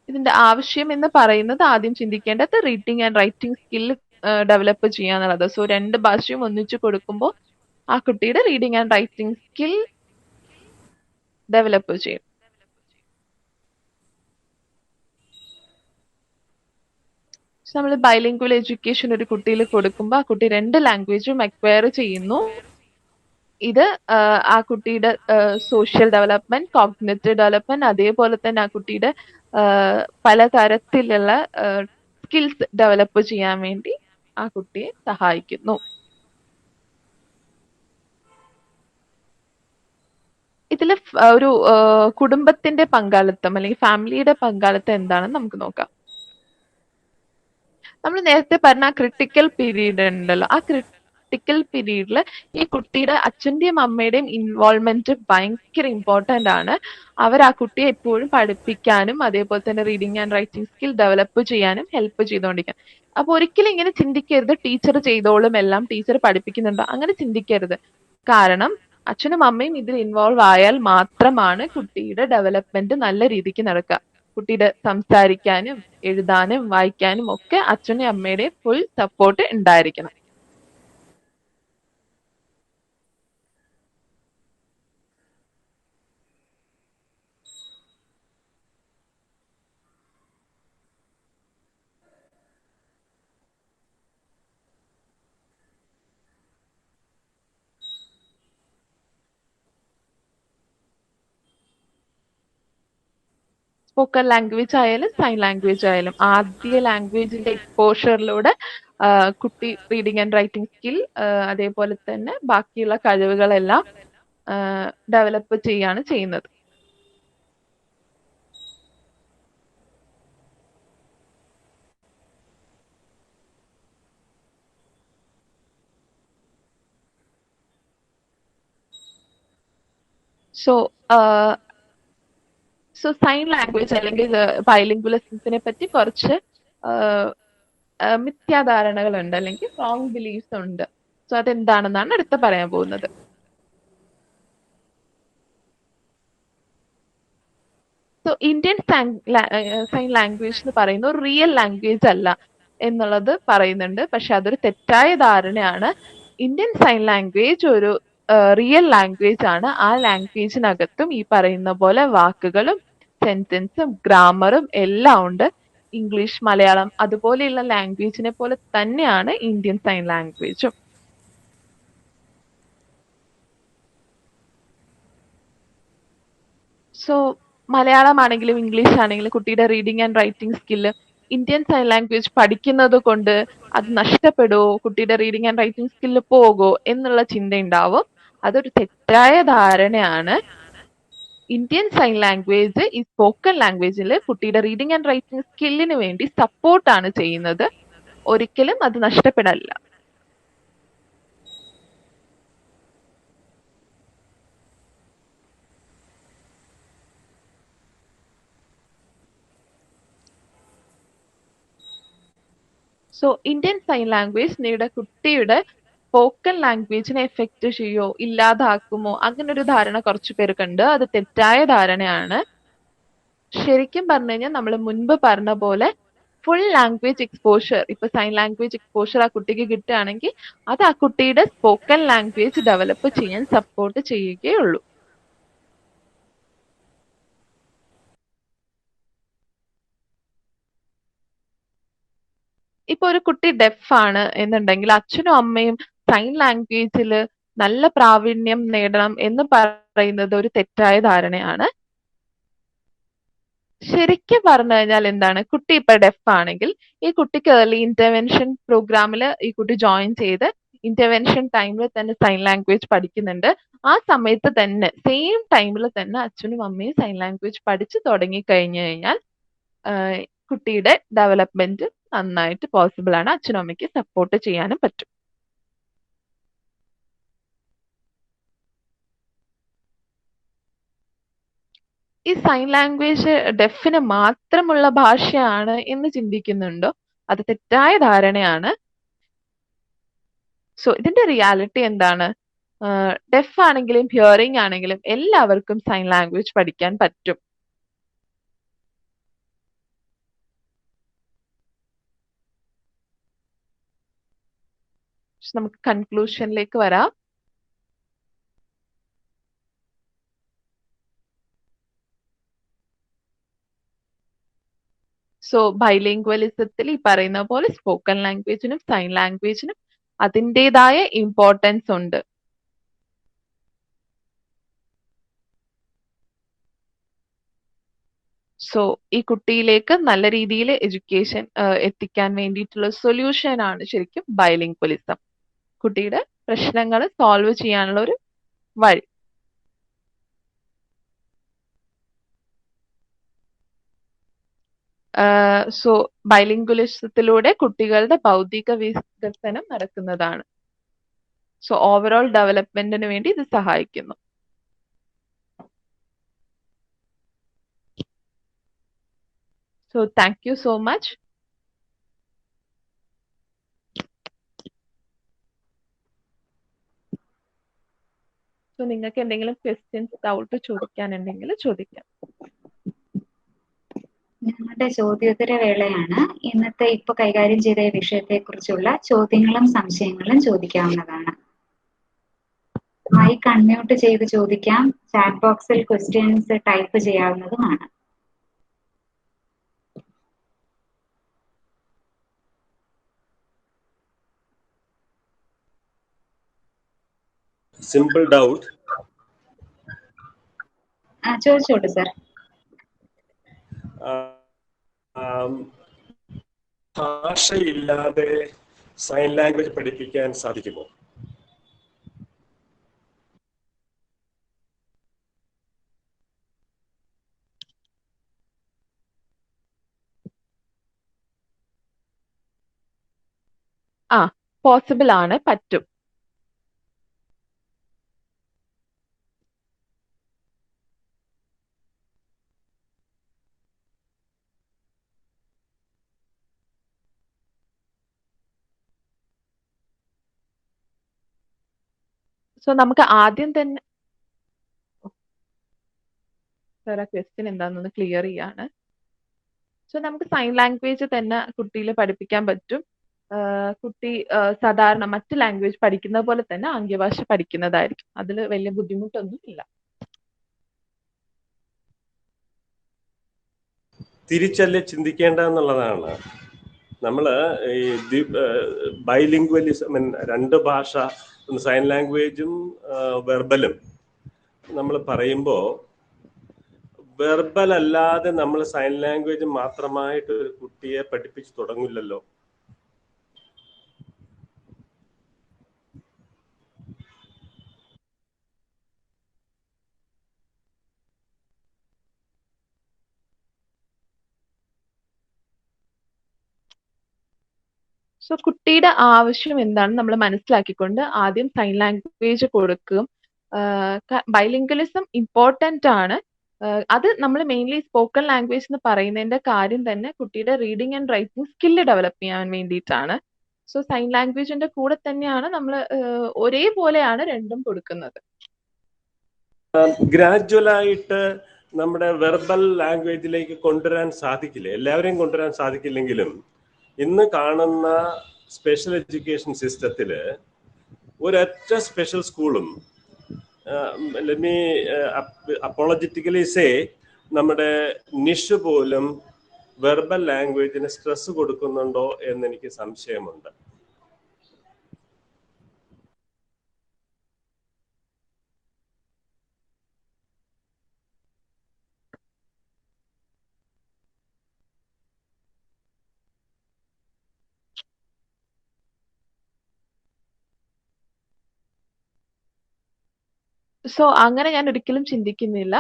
ഇതിന്റെ ആവശ്യം എന്ന് പറയുന്നത് ആദ്യം ചിന്തിക്കേണ്ടത് reading and writing skill develop ചെയ്യാന്നുള്ളത്. സോ രണ്ട് ഭാഷയും ഒന്നിച്ചു കൊടുക്കുമ്പോൾ ആ കുട്ടിയുടെ reading and writing skill develop ചെയ്യും. നമ്മൾ ബൈലിംഗ്വൽ എഡ്യൂക്കേഷൻ ഒരു കുട്ടിയിൽ കൊടുക്കുമ്പോൾ ആ കുട്ടി രണ്ട് ലാംഗ്വേജും അക്വയർ ചെയ്യുന്നു. ഇത് ആ കുട്ടിയുടെ സോഷ്യൽ ഡെവലപ്മെന്റ്, കോഗ്നിറ്റീവ് ഡെവലപ്മെന്റ്, അതേപോലെ തന്നെ ആ കുട്ടിയുടെ പലതരത്തിലുള്ള സ്കിൽസ് ഡെവലപ്പ് ചെയ്യാൻ വേണ്ടി ആ കുട്ടിയെ സഹായിക്കുന്നു. ഇതിൽ ഒരു കുടുംബത്തിന്റെ പങ്കാളിത്തം അല്ലെങ്കിൽ ഫാമിലിയുടെ പങ്കാളിത്തം എന്താണെന്ന് നമുക്ക് നോക്കാം. നമ്മൾ നേരത്തെ പറഞ്ഞ ആ ക്രിട്ടിക്കൽ പീരീഡ് ഉണ്ടല്ലോ, ആ ക്രിട്ടിക്കൽ പീരീഡിൽ ഈ കുട്ടിയുടെ അച്ഛന്റെയും അമ്മയുടെയും ഇൻവോൾവ്മെന്റ് ഭയങ്കര ഇമ്പോർട്ടന്റ് ആണ്. അവർ ആ കുട്ടിയെ എപ്പോഴും പഠിപ്പിക്കാനും അതേപോലെ തന്നെ reading and writing skill develop ചെയ്യാനും ഹെൽപ്പ് ചെയ്തുകൊണ്ടിരിക്കണം. അപ്പൊ ഒരിക്കലും ഇങ്ങനെ ചിന്തിക്കരുത് ടീച്ചർ ചെയ്തോളും എല്ലാം, ടീച്ചർ പഠിപ്പിക്കുന്നുണ്ടോ, അങ്ങനെ ചിന്തിക്കരുത്. കാരണം അച്ഛനും അമ്മയും ഇതിൽ ഇൻവോൾവ് ആയാൽ മാത്രമാണ് കുട്ടിയുടെ ഡെവലപ്മെന്റ് നല്ല രീതിക്ക് നടക്കുക. കുട്ടിയുടെ സംസാരിക്കാനും എഴുതാനും വായിക്കാനും ഒക്കെ അച്ഛനും അമ്മയുടെയും ഫുൾ സപ്പോർട്ട് ഉണ്ടായിരിക്കണം. സ്പോക്കൺ ലാംഗ്വേജ് ആയാലും സൈൻ ലാംഗ്വേജ് ആയാലും ആദ്യ ലാംഗ്വേജിന്റെ എക്സ്പോഷറിലൂടെ കുട്ടി റീഡിങ് ആൻഡ് റൈറ്റിംഗ് സ്കിൽ അതേപോലെ തന്നെ ബാക്കിയുള്ള കഴിവുകളെല്ലാം ഡെവലപ്പ് ചെയ്യാണ് ചെയ്യുന്നത്. സോ സൈൻ ലാംഗ്വേജ് അല്ലെങ്കിൽ ബൈലിംഗ്വലിസത്തിനെ പറ്റി കുറച്ച് മിഥ്യാധാരണകളുണ്ട് അല്ലെങ്കിൽ റോങ് ബിലീഫ്സ് ഉണ്ട്. സോ അതെന്താണെന്നാണ് അടുത്ത പറയാൻ പോകുന്നത്. സോ ഇന്ത്യൻ സൈൻ ലാംഗ്വേജ് എന്ന് പറയുന്ന ഒരു റിയൽ ലാംഗ്വേജ് അല്ല. എന്നുള്ളത് പറയുന്നുണ്ട്. പക്ഷെ അതൊരു തെറ്റായ ധാരണയാണ്. ഇന്ത്യൻ സൈൻ ലാംഗ്വേജ് ഒരു റിയൽ ലാംഗ്വേജ് ആണ്. ആ ലാംഗ്വേജിനകത്തും ഈ പറയുന്ന പോലെ വാക്കുകളും സെന്റൻസും ഗ്രാമറും എല്ലാം ഉണ്ട്. ഇംഗ്ലീഷ്, മലയാളം അതുപോലെയുള്ള ലാംഗ്വേജിനെ പോലെ തന്നെയാണ് ഇന്ത്യൻ സൈൻ ലാംഗ്വേജും. സോ മലയാളം ആണെങ്കിലും ഇംഗ്ലീഷ് ആണെങ്കിലും കുട്ടിയുടെ reading and writing skill Indian sign language പഠിക്കുന്നത് കൊണ്ട് അത് നഷ്ടപ്പെടുമോ, കുട്ടിയുടെ റീഡിംഗ് ആൻഡ് റൈറ്റിംഗ് സ്കില്ല് പോകുമോ എന്നുള്ള ചിന്ത ഉണ്ടാവും. അതൊരു തെറ്റായ ധാരണയാണ്. ഇന്ത്യൻ സൈൻ ലാംഗ്വേജ് ഈ സ്പോക്കൺ ലാംഗ്വേജിൽ കുട്ടിയുടെ റീഡിംഗ് ആൻഡ് റൈറ്റിംഗ് സ്കില്ലിന് വേണ്ടി സപ്പോർട്ടാണ് ചെയ്യുന്നത്. ഒരിക്കലും അത് നഷ്ടപ്പെടില്ല. സോ ഇന്ത്യൻ സൈൻ ലാംഗ്വേജ് നിങ്ങളുടെ കുട്ടിയുടെ സ്പോക്കൺ ലാംഗ്വേജിനെ എഫക്റ്റ് ചെയ്യോ, ഇല്ലാതാക്കുമോ, അങ്ങനെ ഒരു ധാരണ കുറച്ചു പേർക്കുണ്ട്. അത് തെറ്റായ ധാരണയാണ്. ശരിക്കും പറഞ്ഞു കഴിഞ്ഞാൽ നമ്മൾ മുൻപ് പറഞ്ഞ പോലെ ഫുൾ ലാംഗ്വേജ് എക്സ്പോഷർ, ഇപ്പൊ സൈൻ ലാംഗ്വേജ് എക്സ്പോഷർ ആ കുട്ടിക്ക് കിട്ടുകയാണെങ്കിൽ അത് ആ കുട്ടിയുടെ സ്പോക്കൺ ലാംഗ്വേജ് ഡെവലപ്പ് ചെയ്യാൻ സപ്പോർട്ട് ചെയ്യുകയുള്ളൂ. ഇപ്പൊ ഒരു കുട്ടി ഡെഫ് ആണ് എന്നുണ്ടെങ്കിൽ അച്ഛനും അമ്മയും സൈൻ ലാംഗ്വേജിൽ നല്ല പ്രാവീണ്യം നേടണം എന്ന് പറയുന്നത് ഒരു തെറ്റായ ധാരണയാണ്. ശരിക്കും പറഞ്ഞു കഴിഞ്ഞാൽ എന്താണ്, കുട്ടി ഇപ്പൊ ഡെഫ് ആണെങ്കിൽ ഈ കുട്ടിക്ക് ഏർലി ഇന്റർവെൻഷൻ പ്രോഗ്രാമിൽ ഈ കുട്ടി ജോയിൻ ചെയ്ത് ഇന്റർവെൻഷൻ ടൈമിൽ തന്നെ സൈൻ ലാംഗ്വേജ് പഠിക്കുന്നുണ്ട്. ആ സമയത്ത് തന്നെ സെയിം ടൈമിൽ തന്നെ അച്ഛനും അമ്മയും സൈൻ ലാംഗ്വേജ് പഠിച്ചു തുടങ്ങി കഴിഞ്ഞു കഴിഞ്ഞാൽ കുട്ടിയുടെ ഡെവലപ്മെന്റ് നന്നായിട്ട് പോസിബിൾ ആണ്. അച്ഛനും അമ്മയ്ക്ക് സപ്പോർട്ട് ചെയ്യാനും പറ്റും. ഈ സൈൻ ലാംഗ്വേജ് ഡെഫിന് മാത്രമുള്ള ഭാഷയാണ് എന്ന് ചിന്തിക്കുന്നുണ്ടോ? അത് തെറ്റായ ധാരണയാണ്. സോ ഇതിന്റെ റിയാലിറ്റി എന്താണ്? ഡെഫ് ആണെങ്കിലും ഹിയറിംഗ് ആണെങ്കിലും എല്ലാവർക്കും സൈൻ ലാംഗ്വേജ് പഠിക്കാൻ പറ്റും. നമുക്ക് കൺക്ലൂഷനിലേക്ക് വരാം. സോ ബൈലിംഗ്വലിസത്തിൽ ഈ പറയുന്ന പോലെ സ്പോക്കൺ ലാംഗ്വേജിനും സൈൻ ലാംഗ്വേജിനും അതിൻ്റെതായ ഇമ്പോർട്ടൻസ് ഉണ്ട്. സോ ഈ കുട്ടിയിലേക്ക് നല്ല രീതിയിൽ എഡ്യൂക്കേഷൻ എത്തിക്കാൻ വേണ്ടിയിട്ടുള്ള സൊല്യൂഷൻ ആണ് ശരിക്കും ബൈലിംഗ്വലിസം. കുട്ടിയുടെ പ്രശ്നങ്ങൾ സോൾവ് ചെയ്യാനുള്ള ഒരു വഴി. സോ ബൈലിംഗ്വലിസത്തിലൂടെ കുട്ടികളുടെ ബൗദ്ധിക വികസനം നടക്കുന്നതാണ്. സോ ഓവറോൾ ഡെവലപ്മെന്റിന് വേണ്ടി ഇത് സഹായിക്കുന്നു. So thank you so much. So നിങ്ങൾക്ക് എന്തെങ്കിലും ക്വസ്റ്റ്യൻസ്, ഡൗട്ട് ചോദിക്കാനുണ്ടെങ്കിൽ ചോദിക്കാം. ഞങ്ങളുടെ ചോദ്യോത്തര വേളയാണ്. ഇന്നത്തെ ഇപ്പൊ കൈകാര്യം ചെയ്ത വിഷയത്തെക്കുറിച്ചുള്ള ചോദ്യങ്ങളും സംശയങ്ങളും ചോദിക്കാവുന്നതാണ്. മൈക്ക് അൺമ്യൂട്ട് ചെയ്ത് ചോദിക്കാം. ചാറ്റ് ബോക്സിൽ ക്വസ്റ്റ്യൻസ് ടൈപ്പ് ചെയ്യാവുന്നതുമാണ്. Simple doubt. ചോദിച്ചോട്ടെ സർ. ഭാഷയില്ലാതെ സൈൻ ലാംഗ്വേജ് പഠിപ്പിക്കാൻ സാധിക്കുമോ? പോസിബിൾ ആണ്, പറ്റും. സോ നമുക്ക് ആദ്യം തന്നെ സാർ ആ ക്വസ്റ്റ്യൻ എന്താണെന്ന് ക്ലിയർ ചെയ്യാണ്. സോ നമുക്ക് സൈൻ ലാംഗ്വേജ് തന്നെ കുട്ടിയിൽ പഠിപ്പിക്കാൻ പറ്റും. കുട്ടി സാധാരണ മറ്റ് ലാംഗ്വേജ് പഠിക്കുന്ന പോലെ തന്നെ ആംഗ്യഭാഷ പഠിക്കുന്നതായിരിക്കും. അതിൽ വലിയ ബുദ്ധിമുട്ടൊന്നും ഇല്ല. തിരിച്ചല്ലേ ചിന്തിക്കേണ്ടതെന്നുള്ളതാണ്. നമ്മൾ ഈ ബൈലിംഗ്വലിസം, രണ്ട് ഭാഷ, സൈൻ ലാംഗ്വേജും വെർബലും നമ്മൾ പറയുമ്പോൾ, വെർബൽ അല്ലാതെ നമ്മൾ സൈൻ ലാംഗ്വേജ് മാത്രമായിട്ട് ഒരു കുട്ടിയെ പഠിപ്പിച്ച് തുടങ്ങില്ലല്ലോ. സോ കുട്ടിയുടെ ആവശ്യം എന്താണെന്ന് നമ്മൾ മനസ്സിലാക്കിക്കൊണ്ട് ആദ്യം സൈൻ ലാംഗ്വേജ് കൊടുക്കും. ബൈലിംഗ്വലിസം ഇമ്പോർട്ടന്റ് ആണ്. അത് നമ്മൾ മെയിൻലി സ്പോക്കൺ ലാംഗ്വേജ് എന്ന് പറയുന്നതിന്റെ കാര്യം തന്നെ കുട്ടിയുടെ reading and writing skill develop ചെയ്യാൻ വേണ്ടിയിട്ടാണ്. സോ സൈൻ ലാംഗ്വേജിന്റെ കൂടെ തന്നെയാണ് നമ്മൾ ഒരേപോലെയാണ് രണ്ടും കൊടുക്കുന്നത്. ഗ്രാജുവലായിട്ട് നമ്മുടെ വെർബൽ ലാംഗ്വേജിലേക്ക് കൊണ്ടുവരാൻ സാധിക്കില്ല. എല്ലാവരെയും കൊണ്ടുവരാൻ സാധിക്കില്ലെങ്കിലും ഇന്ന് കാണുന്ന സ്പെഷ്യൽ എഡ്യൂക്കേഷൻ സിസ്റ്റത്തില് ഒരൊറ്റ സ്പെഷ്യൽ സ്കൂളും, ലെറ്റ് മീ അപ്പോളജറ്റിക്കലി സേ, നമ്മുടെ നിഷ് പോലും വെർബൽ ലാംഗ്വേജിന് സ്ട്രെസ് കൊടുക്കുന്നുണ്ടോ എന്ന് എനിക്ക് സംശയമുണ്ട്. സോ അങ്ങനെ ഞാൻ ഒരിക്കലും ചിന്തിക്കുന്നില്ല.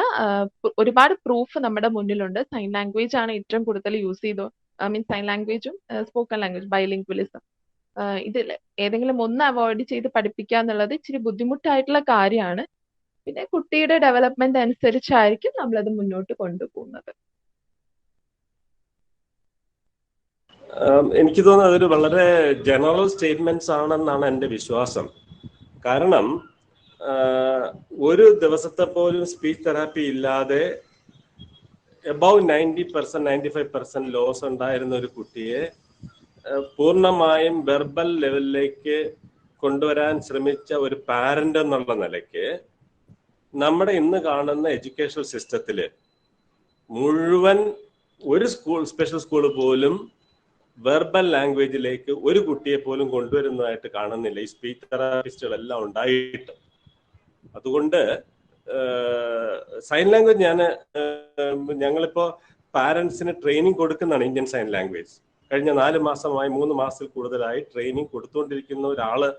ഒരുപാട് പ്രൂഫ് നമ്മുടെ മുന്നിലുണ്ട്. സൈൻ ലാംഗ്വേജ് ആണ് ഏറ്റവും കൂടുതൽ യൂസ് ചെയ്തോ, സൈൻ ലാംഗ്വേജും സ്പോക്കൺ ലാംഗ്വേജ്, ബൈലിംഗ്വലിസം. ഇതിൽ ഏതെങ്കിലും ഒന്ന് അവോയ്ഡ് ചെയ്ത് പഠിപ്പിക്കുക എന്നുള്ളത് ഇച്ചിരി ബുദ്ധിമുട്ടായിട്ടുള്ള കാര്യമാണ്. പിന്നെ കുട്ടിയുടെ ഡെവലപ്മെന്റ് അനുസരിച്ചായിരിക്കും നമ്മളത് മുന്നോട്ട് കൊണ്ടുപോകുന്നത്. എനിക്ക് തോന്നുന്നത് അതൊരു വളരെ ജനറൽ സ്റ്റേറ്റ്മെന്റ്സ് ആണെന്നാണ് എൻ്റെ വിശ്വാസം. കാരണം ഒരു ദിവസത്തെ പോലും സ്പീച്ച് തെറാപ്പി ഇല്ലാതെ എബവ് 90%, 95% ലോസ് ഉണ്ടായിരുന്ന ഒരു കുട്ടിയെ പൂർണ്ണമായും വെർബൽ ലെവലിലേക്ക് കൊണ്ടുവരാൻ ശ്രമിച്ച ഒരു പാരന്റ് എന്നുള്ള നിലയ്ക്ക് നമ്മുടെ ഇന്ന് കാണുന്ന എഡ്യൂക്കേഷൻ സിസ്റ്റത്തില് മുഴുവൻ ഒരു സ്പെഷ്യൽ സ്കൂൾ പോലും വെർബൽ ലാംഗ്വേജിലേക്ക് ഒരു കുട്ടിയെ പോലും കൊണ്ടുവരുന്നതായിട്ട് കാണുന്നില്ല, ഈ സ്പീച്ച് തെറാപ്പിസ്റ്റുകളെല്ലാം ഉണ്ടായിട്ട്. അതുകൊണ്ട് സൈൻ ലാംഗ്വേജ് ഞങ്ങളിപ്പോ പാരന്റ്സിന് ട്രെയിനിങ് കൊടുക്കുന്നതാണ്. ഇന്ത്യൻ സൈൻ ലാംഗ്വേജ് കഴിഞ്ഞ 4 മാസമായി 3 മാസത്തിൽ കൂടുതലായി ട്രെയിനിങ് കൊടുത്തുകൊണ്ടിരിക്കുന്ന ഒരാള്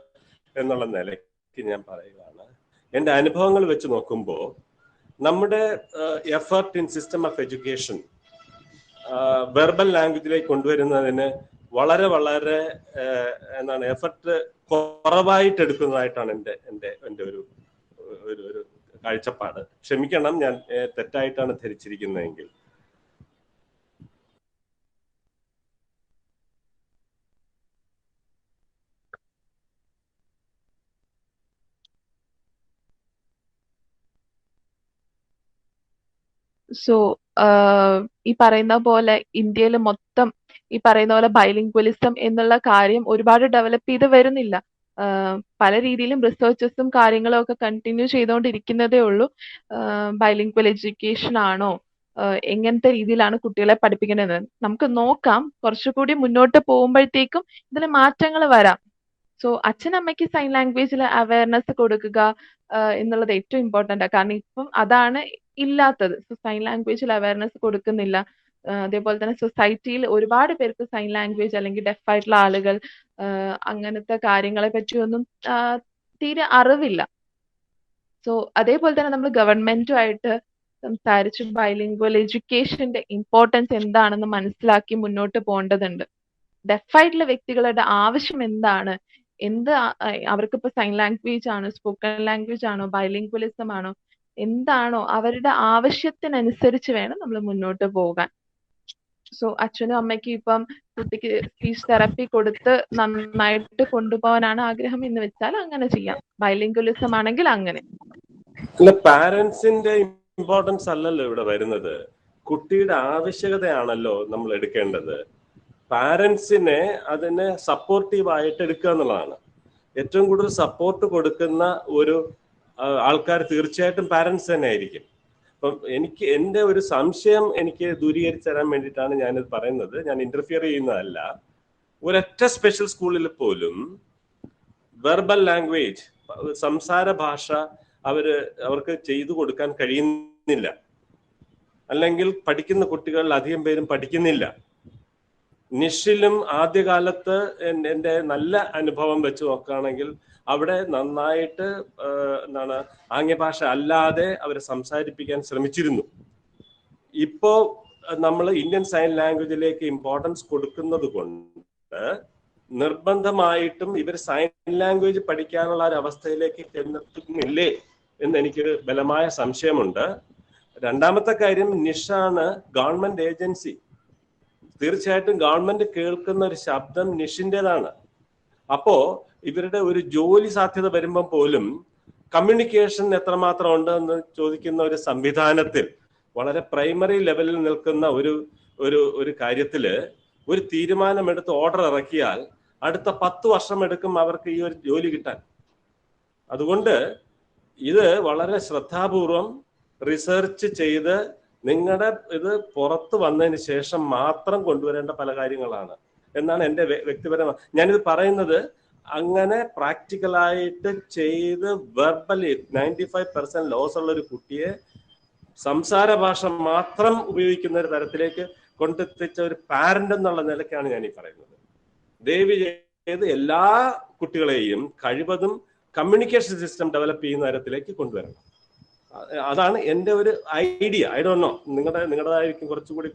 എന്നുള്ള നിലയ്ക്ക് ഞാൻ പറയുകയാണ്. എൻ്റെ അനുഭവങ്ങൾ വെച്ച് നോക്കുമ്പോൾ നമ്മുടെ effort in system of education verbal ലാംഗ്വേജിലേക്ക് കൊണ്ടുവരുന്നതിന് വളരെ വളരെ എഫർട്ട് കുറവായിട്ട് എടുക്കുന്നതായിട്ടാണ് എൻ്റെ ഒരു കാഴ്ചപ്പാട്. ക്ഷമിക്കണം, ഞാൻ തെറ്റായിട്ടാണ് ധരിച്ചിരിക്കുന്നതെങ്കിൽ. സോ ഈ പറയുന്ന പോലെ ഇന്ത്യയിൽ മൊത്തം ഈ പറയുന്ന പോലെ ബൈലിംഗ്വലിസം എന്നുള്ള കാര്യം ഒരുപാട് ഡെവലപ്പ് ചെയ്ത് വരുന്നില്ല. പല രീതിയിലും റിസർച്ചസും കാര്യങ്ങളും ഒക്കെ കണ്ടിന്യൂ ചെയ്തുകൊണ്ടിരിക്കുന്നതേ ഉള്ളൂ. ബൈലിംഗ്വൽ എഡ്യൂക്കേഷൻ ആണോ, എങ്ങനത്തെ രീതിയിലാണ് കുട്ടികളെ പഠിപ്പിക്കേണ്ടത് നമുക്ക് നോക്കാം. കുറച്ചുകൂടി മുന്നോട്ട് പോകുമ്പോഴത്തേക്കും ഇതിൽ മാറ്റങ്ങൾ വരാം. സോ അച്ഛനമ്മയ്ക്ക് സൈൻ ലാംഗ്വേജിൽ അവയർനെസ് കൊടുക്കുക എന്നുള്ളത് ഏറ്റവും ഇമ്പോർട്ടൻ്റ് ആണ്. കാരണം ഇപ്പം അതാണ് ഇല്ലാത്തത്. സോ സൈൻ ലാംഗ്വേജിൽ അവയർനെസ് കൊടുക്കുന്നില്ല. അതേപോലെ തന്നെ സൊസൈറ്റിയിൽ ഒരുപാട് പേർക്ക് സൈൻ ലാംഗ്വേജ് അല്ലെങ്കിൽ ഡെഫ് ആയിട്ടുള്ള ആളുകൾ അങ്ങനത്തെ കാര്യങ്ങളെ പറ്റിയൊന്നും തീരെ അറിവില്ല. സോ അതേപോലെ തന്നെ നമ്മൾ ഗവൺമെന്റുമായിട്ട് സംസാരിച്ച് ബൈലിംഗ്വൽ എഡ്യൂക്കേഷന്റെ ഇമ്പോർട്ടൻസ് എന്താണെന്ന് മനസ്സിലാക്കി മുന്നോട്ട് പോകേണ്ടതുണ്ട്. ഡെഫ് ആയിട്ടുള്ള വ്യക്തികളുടെ ആവശ്യം എന്താണ്, അവർക്കിപ്പോ സൈൻ ലാംഗ്വേജ് ആണോ, സ്പോക്കൺ ലാംഗ്വേജ് ആണോ, ബൈലിംഗ്വലിസം ആണോ, എന്താണോ അവരുടെ ആവശ്യത്തിനനുസരിച്ച് വേണം നമ്മൾ മുന്നോട്ട് പോകാൻ. സോ അച്ഛനും അമ്മയ്ക്കും ഇപ്പം കുട്ടിക്ക് സ്പീച്ച് തെറാപ്പി കൊടുത്ത് നന്നായിട്ട് കൊണ്ടുപോകാനാണ് ആഗ്രഹം എന്ന് വെച്ചാൽ അങ്ങനെ ചെയ്യാം. ബൈലിംഗ്വലിസം ആണെങ്കിൽ അങ്ങനെ. അല്ല, പാരന്റ്സിന്റെ ഇമ്പോർട്ടൻസ് അല്ലല്ലോ ഇവിടെ വരുന്നത്. കുട്ടിയുടെ ആവശ്യകതയാണല്ലോ നമ്മൾ എടുക്കേണ്ടത്. പാരൻസിനെ അതിനെ സപ്പോർട്ടീവായിട്ട് എടുക്കുക എന്നുള്ളതാണ്. ഏറ്റവും കൂടുതൽ സപ്പോർട്ട് കൊടുക്കുന്ന ഒരു ആൾക്കാർ തീർച്ചയായിട്ടും പാരൻസ് തന്നെ ആയിരിക്കും. അപ്പം എൻ്റെ ഒരു സംശയം എനിക്ക് ദൂരീകരിച്ചു തരാൻ വേണ്ടിയിട്ടാണ് ഞാനിത് പറയുന്നത്. ഞാൻ ഇന്റർഫിയർ ചെയ്യുന്നതല്ല. ഒരൊറ്റ സ്പെഷ്യൽ സ്കൂളിൽ പോലും വെർബൽ ലാംഗ്വേജ്, സംസാര ഭാഷ അവർക്ക് ചെയ്തു കൊടുക്കാൻ കഴിയുന്നില്ല. അല്ലെങ്കിൽ പഠിക്കുന്ന കുട്ടികൾ അധികം പേരും പഠിക്കുന്നില്ല. നിഷിലും ആദ്യകാലത്ത് എൻ്റെ നല്ല അനുഭവം വെച്ച് നോക്കുകയാണെങ്കിൽ അവിടെ നന്നായിട്ട് ആംഗ്യഭാഷ അല്ലാതെ അവരെ സംസാരിപ്പിക്കാൻ ശ്രമിച്ചിരുന്നു. ഇപ്പോ നമ്മൾ ഇന്ത്യൻ സൈൻ ലാംഗ്വേജിലേക്ക് ഇമ്പോർട്ടൻസ് കൊടുക്കുന്നത് കൊണ്ട് നിർബന്ധമായിട്ടും ഇവർ സൈൻ ലാംഗ്വേജ് പഠിക്കാനുള്ള ഒരു അവസ്ഥയിലേക്ക് ചെന്നെത്തുന്നില്ലേ എന്ന് എനിക്കൊരു ബലമായ സംശയമുണ്ട്. രണ്ടാമത്തെ കാര്യം, നിഷാണ് ഗവൺമെന്റ് ഏജൻസി. തീർച്ചയായിട്ടും ഗവൺമെന്റ് കേൾക്കുന്ന ഒരു ശബ്ദം നിഷിൻ്റെതാണ്. അപ്പോ ഇവരുടെ ഒരു ജോലി സാധ്യത വരുമ്പോൾ പോലും കമ്മ്യൂണിക്കേഷൻ എത്രമാത്രം ഉണ്ട് എന്ന് ചോദിക്കുന്ന ഒരു സംവിധാനത്തിൽ വളരെ പ്രൈമറി ലെവലിൽ നിൽക്കുന്ന ഒരു കാര്യത്തില് ഒരു തീരുമാനമെടുത്ത് ഓർഡർ ഇറക്കിയാൽ അടുത്ത 10 വർഷം എടുക്കും അവർക്ക് ഈ ഒരു ജോലി കിട്ടാൻ. അതുകൊണ്ട് ഇത് വളരെ ശ്രദ്ധാപൂർവം റിസർച്ച് ചെയ്ത് നിങ്ങളുടെ ഇത് പുറത്ത് വന്നതിന് ശേഷം മാത്രം കൊണ്ടുവരേണ്ട പല കാര്യങ്ങളാണ് എന്നാണ് എൻ്റെ വ്യക്തിപരമായ. ഞാനിത് പറയുന്നത് അങ്ങനെ പ്രാക്ടിക്കലായിട്ട് ചെയ്ത് വെർബലി 95% ലോസ് ഉള്ള ഒരു കുട്ടിയെ സംസാര ഭാഷ മാത്രം ഉപയോഗിക്കുന്ന ഒരു തരത്തിലേക്ക് കൊണ്ടെത്തിച്ച ഒരു പാരന്റ് എന്നുള്ള നിലയ്ക്കാണ് ഞാൻ ഈ പറയുന്നത്. ദയവ് ചെയ്ത് എല്ലാ കുട്ടികളെയും കഴിവതും കമ്മ്യൂണിക്കേഷൻ സിസ്റ്റം ഡെവലപ്പ് ചെയ്യുന്ന തരത്തിലേക്ക് കൊണ്ടുവരണം. അതാണ് എൻ്റെ ഒരു ഐഡിയ. ഐ ഡോണ്ട് നോ, നിങ്ങളുടേതായിരിക്കും കുറച്ചുകൂടി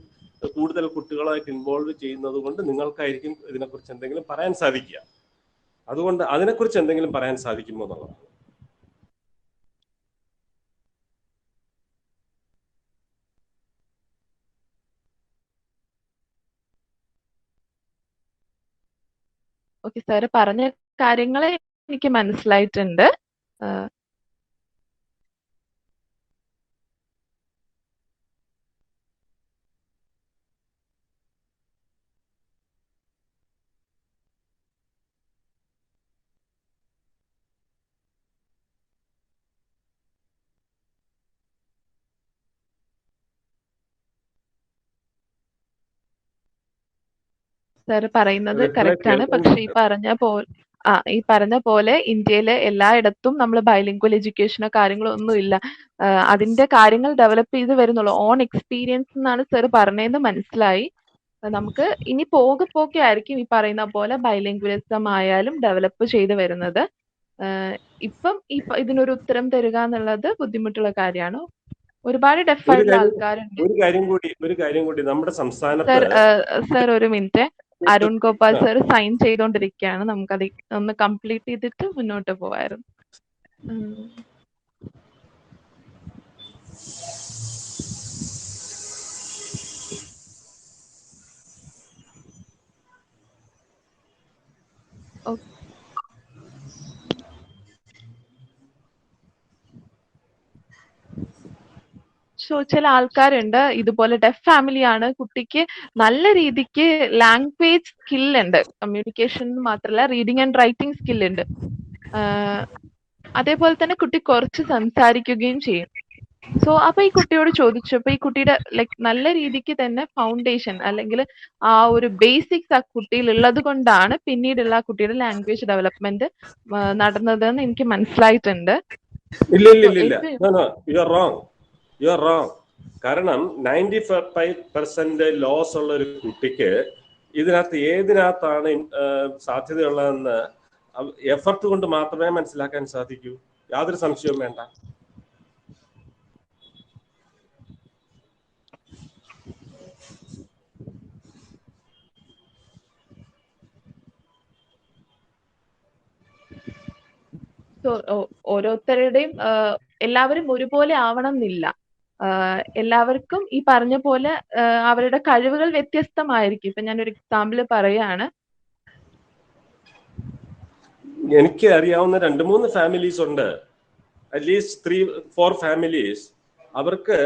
കൂടുതൽ കുട്ടികളായിട്ട് ഇൻവോൾവ് ചെയ്യുന്നത് കൊണ്ട് നിങ്ങൾക്കായിരിക്കും ഇതിനെക്കുറിച്ച് എന്തെങ്കിലും പറയാൻ സാധിക്കുക. അതുകൊണ്ട് അതിനെക്കുറിച്ച് എന്തെങ്കിലും പറയാൻ സാധിക്കുമോ എന്നുള്ളതാണ്. ഓക്കെ, സാറ് പറഞ്ഞ കാര്യങ്ങളെ എനിക്ക് മനസ്സിലായിട്ടുണ്ട്. സാറ് പറയുന്നത് കറക്റ്റ് ആണ്. പക്ഷെ ഈ പറഞ്ഞ പോലെ ഇന്ത്യയിലെ എല്ലായിടത്തും നമ്മൾ ബൈലിംഗ്വൽ എഡ്യൂക്കേഷനോ കാര്യങ്ങളോ ഒന്നും ഇല്ല. അതിന്റെ കാര്യങ്ങൾ ഡെവലപ്പ് ചെയ്ത് വരുന്നുള്ളൂ. ഓൺ എക്സ്പീരിയൻസ് എന്നാണ് സാർ പറഞ്ഞതെന്ന് മനസ്സിലായി. നമുക്ക് ഇനി പോകെ ആയിരിക്കും ഈ പറയുന്ന പോലെ ബൈലിംഗ്വലിസം ആയാലും ഡെവലപ്പ് ചെയ്ത് വരുന്നത്. ഇപ്പം ഇതിനൊരു ഉത്തരം തരിക എന്നുള്ളത് ബുദ്ധിമുട്ടുള്ള കാര്യമാണ്. ഒരുപാട് ഡെഫ് ആയിട്ടുള്ള ആൾക്കാരുണ്ട്. ഒരു കാര്യം കൂടി നമ്മുടെ സംസ്ഥാനത്ത് സർ ഒരു minute, Arun Gopal sir sign ചെയ്തോണ്ടിരിക്കുകയാണ്. നമുക്കത് ഒന്ന് കംപ്ലീറ്റ് ചെയ്തിട്ട് മുന്നോട്ട് പോവായിരുന്നു. ചില ആൾക്കാരുണ്ട് ഇതുപോലെ ഡെഫ് ഫാമിലിയാണ്, കുട്ടിക്ക് നല്ല രീതിക്ക് ലാംഗ്വേജ് സ്കില്ലുണ്ട്, കമ്മ്യൂണിക്കേഷൻ മാത്രമല്ല റീഡിങ് ആൻഡ് റൈറ്റിംഗ് സ്കില്ലുണ്ട്. അതേപോലെ തന്നെ കുട്ടി കുറച്ച് സംസാരിക്കുകയും ചെയ്യും. സോ അപ്പൊ ഈ കുട്ടിയോട് ചോദിച്ചപ്പോ ഈ കുട്ടിയുടെ നല്ല രീതിക്ക് തന്നെ ഫൗണ്ടേഷൻ അല്ലെങ്കിൽ ആ ഒരു ബേസിക്സ് ആ കുട്ടിയിൽ ഉള്ളത് കൊണ്ടാണ് പിന്നീടുള്ള ആ കുട്ടിയുടെ ലാംഗ്വേജ് ഡെവലപ്മെന്റ് നടന്നതെന്ന് എനിക്ക് മനസ്സിലായിട്ടുണ്ട്. You are wrong. കാരണം 95% ലോസ് ഉള്ള ഒരു കുട്ടിക്ക് ഏതിനകത്താണ് സാധ്യതയുള്ളതെന്ന് എഫർട്ട് കൊണ്ട് മാത്രമേ മനസ്സിലാക്കാൻ സാധിക്കൂ. യാതൊരു സംശയവും വേണ്ട. ഓരോരുത്തരുടെയും എല്ലാവരും ഒരുപോലെ ആവണം എന്നില്ല. എല്ലാവർക്കും ഈ പറഞ്ഞ പോലെ അവരുടെ കഴിവുകൾ വ്യത്യസ്തമായിരിക്കും. ഇപ്പൊ ഞാനൊരു എക്സാമ്പിൾ പറയാണ്. എനിക്ക് അറിയാവുന്ന 2-3 ഫാമിലീസ് ഉണ്ട്, അറ്റ്ലീസ്റ്റ് 3-4 ഫാമിലീസ്. അവർക്ക്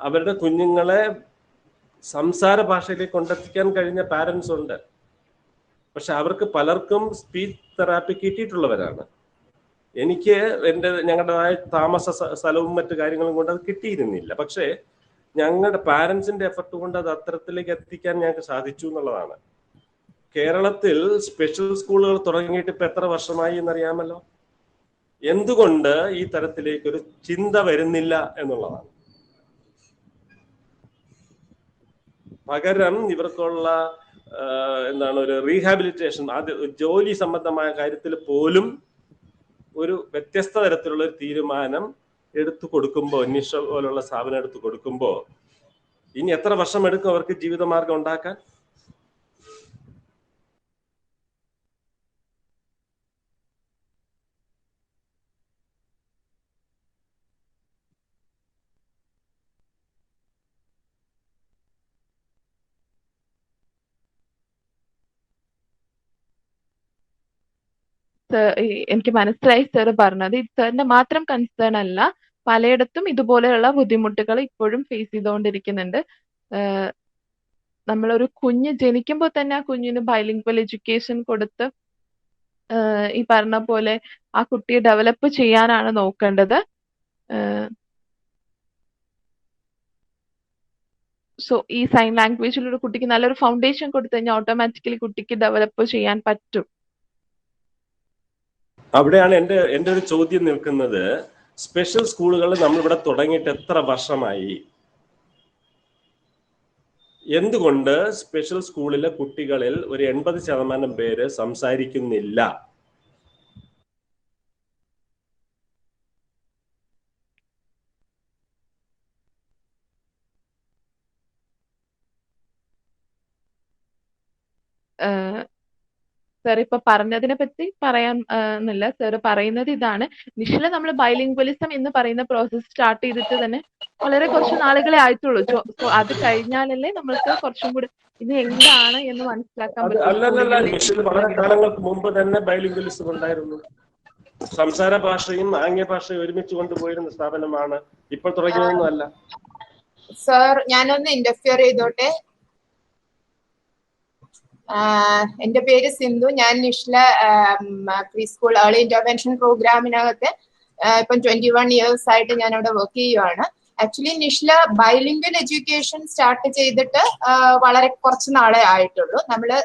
അവരുടെ കുഞ്ഞുങ്ങളെ സംസാര ഭാഷയിലേക്ക് കൊണ്ടെത്തിക്കാൻ കഴിഞ്ഞ പാരന്റ്സ് ഉണ്ട്. പക്ഷെ അവർക്ക് പലർക്കും സ്പീച്ച് തെറാപ്പി കിട്ടിയിട്ടുള്ളവരാണ്. എനിക്ക് ഞങ്ങളുടേതായ താമസ സ്ഥലവും മറ്റു കാര്യങ്ങളും കൊണ്ട് അത് കിട്ടിയിരുന്നില്ല. പക്ഷേ ഞങ്ങളുടെ പാരന്റ്സിന്റെ എഫർട്ട് കൊണ്ട് അത് അത്തരത്തിലേക്ക് എത്തിക്കാൻ ഞങ്ങൾക്ക് സാധിച്ചു എന്നുള്ളതാണ്. കേരളത്തിൽ സ്പെഷ്യൽ സ്കൂളുകൾ തുടങ്ങിയിട്ട് ഇപ്പൊ എത്ര വർഷമായി എന്നറിയാമല്ലോ. എന്തുകൊണ്ട് ഈ തരത്തിലേക്കൊരു ചിന്ത വരുന്നില്ല എന്നുള്ളതാണ്. പകരം ഇവർക്കുള്ള ഒരു റീഹാബിലിറ്റേഷൻ, ജോലി സംബന്ധമായ കാര്യത്തിൽ പോലും ഒരു വ്യത്യസ്ത തരത്തിലുള്ള ഒരു തീരുമാനം എടുത്തു കൊടുക്കുമ്പോൾ, നിഷ പോലുള്ള സ്ഥാപനം എടുത്തു കൊടുക്കുമ്പോൾ ഇനി എത്ര വർഷം എടുക്കും അവർക്ക് ജീവിതമാർഗം ഉണ്ടാക്കാൻ? എനിക്ക് മനസ്സിലായി സാറ് പറഞ്ഞത്. ഇത് സാറിന്റെ മാത്രം കൺസേൺ അല്ല, പലയിടത്തും ഇതുപോലെയുള്ള ബുദ്ധിമുട്ടുകൾ ഇപ്പോഴും ഫേസ് ചെയ്തുകൊണ്ടിരിക്കുന്നുണ്ട്. നമ്മളൊരു കുഞ്ഞ് ജനിക്കുമ്പോൾ തന്നെ ആ കുഞ്ഞിന് ബൈലിംഗ്വൽ എഡ്യൂക്കേഷൻ കൊടുത്ത് ഈ പറഞ്ഞ പോലെ ആ കുട്ടിയെ ഡെവലപ്പ് ചെയ്യാനാണ് നോക്കേണ്ടത്. സോ ഈ സൈൻ ലാംഗ്വേജിലൊരു കുട്ടിക്ക് നല്ലൊരു ഫൗണ്ടേഷൻ കൊടുത്തു കഴിഞ്ഞാൽ ഓട്ടോമാറ്റിക്കലി കുട്ടിക്ക് ഡെവലപ്പ് ചെയ്യാൻ പറ്റും. അവിടെയാണ് എൻ്റെ ഒരു ചോദ്യം നിൽക്കുന്നത്. സ്പെഷ്യൽ സ്കൂളുകൾ നമ്മളിവിടെ തുടങ്ങിയിട്ട് എത്ര വർഷമായി? എന്തുകൊണ്ട് സ്പെഷ്യൽ സ്കൂളിലെ കുട്ടികളിൽ ഒരു 80% പേര് സംസാരിക്കുന്നില്ല? സാർ ഇപ്പൊ പറഞ്ഞതിനെ പറ്റി പറയാൻ എന്നില്ല. സാർ പറയുന്നത് ഇതാണ്, നിഷില് നമ്മൾ ബൈലിംഗ്വലിസം എന്ന് പറയുന്ന പ്രോസസ് സ്റ്റാർട്ട് ചെയ്തിട്ട് തന്നെ വളരെ കുറച്ച് നാളുകളെ ആയിട്ടുള്ളൂ. സോ അത് കഴിഞ്ഞാലല്ലേ നമ്മൾക്ക് കുറച്ചും കൂടി ഇത് എന്താണ് എന്ന് മനസ്സിലാക്കാൻ പറ്റും. വളരെ കാലങ്ങൾക്ക് മുമ്പ് തന്നെ ബൈലിംഗ്വലിസം ഉണ്ടായിരുന്നു. സംസാര ഭാഷയും ആംഗ്യ ഭാഷയും ഒരുമിച്ച് കൊണ്ടുപോയിരുന്ന സ്ഥാപനമാണ്. ഇപ്പോൾ തുടങ്ങിയതൊന്നും അല്ല. സാർ ഞാനൊന്ന് ഇന്റർഫിയർ ചെയ്തോട്ടെ. എന്റെ പേര് സിന്ധു. ഞാൻ നിഷ്ല പ്രീ സ്കൂൾ ഏർലി ഇന്റർവെൻഷൻ പ്രോഗ്രാമിനകത്ത് ഇപ്പം 21 years ആയിട്ട് ഞാൻ അവിടെ വർക്ക് ചെയ്യുവാണ്. ആക്ച്വലി നിഷ്ല ബൈലിംഗ്വൽ എഡ്യൂക്കേഷൻ സ്റ്റാർട്ട് ചെയ്തിട്ട് വളരെ കുറച്ച് നാളെ ആയിട്ടുള്ളൂ. നമ്മള്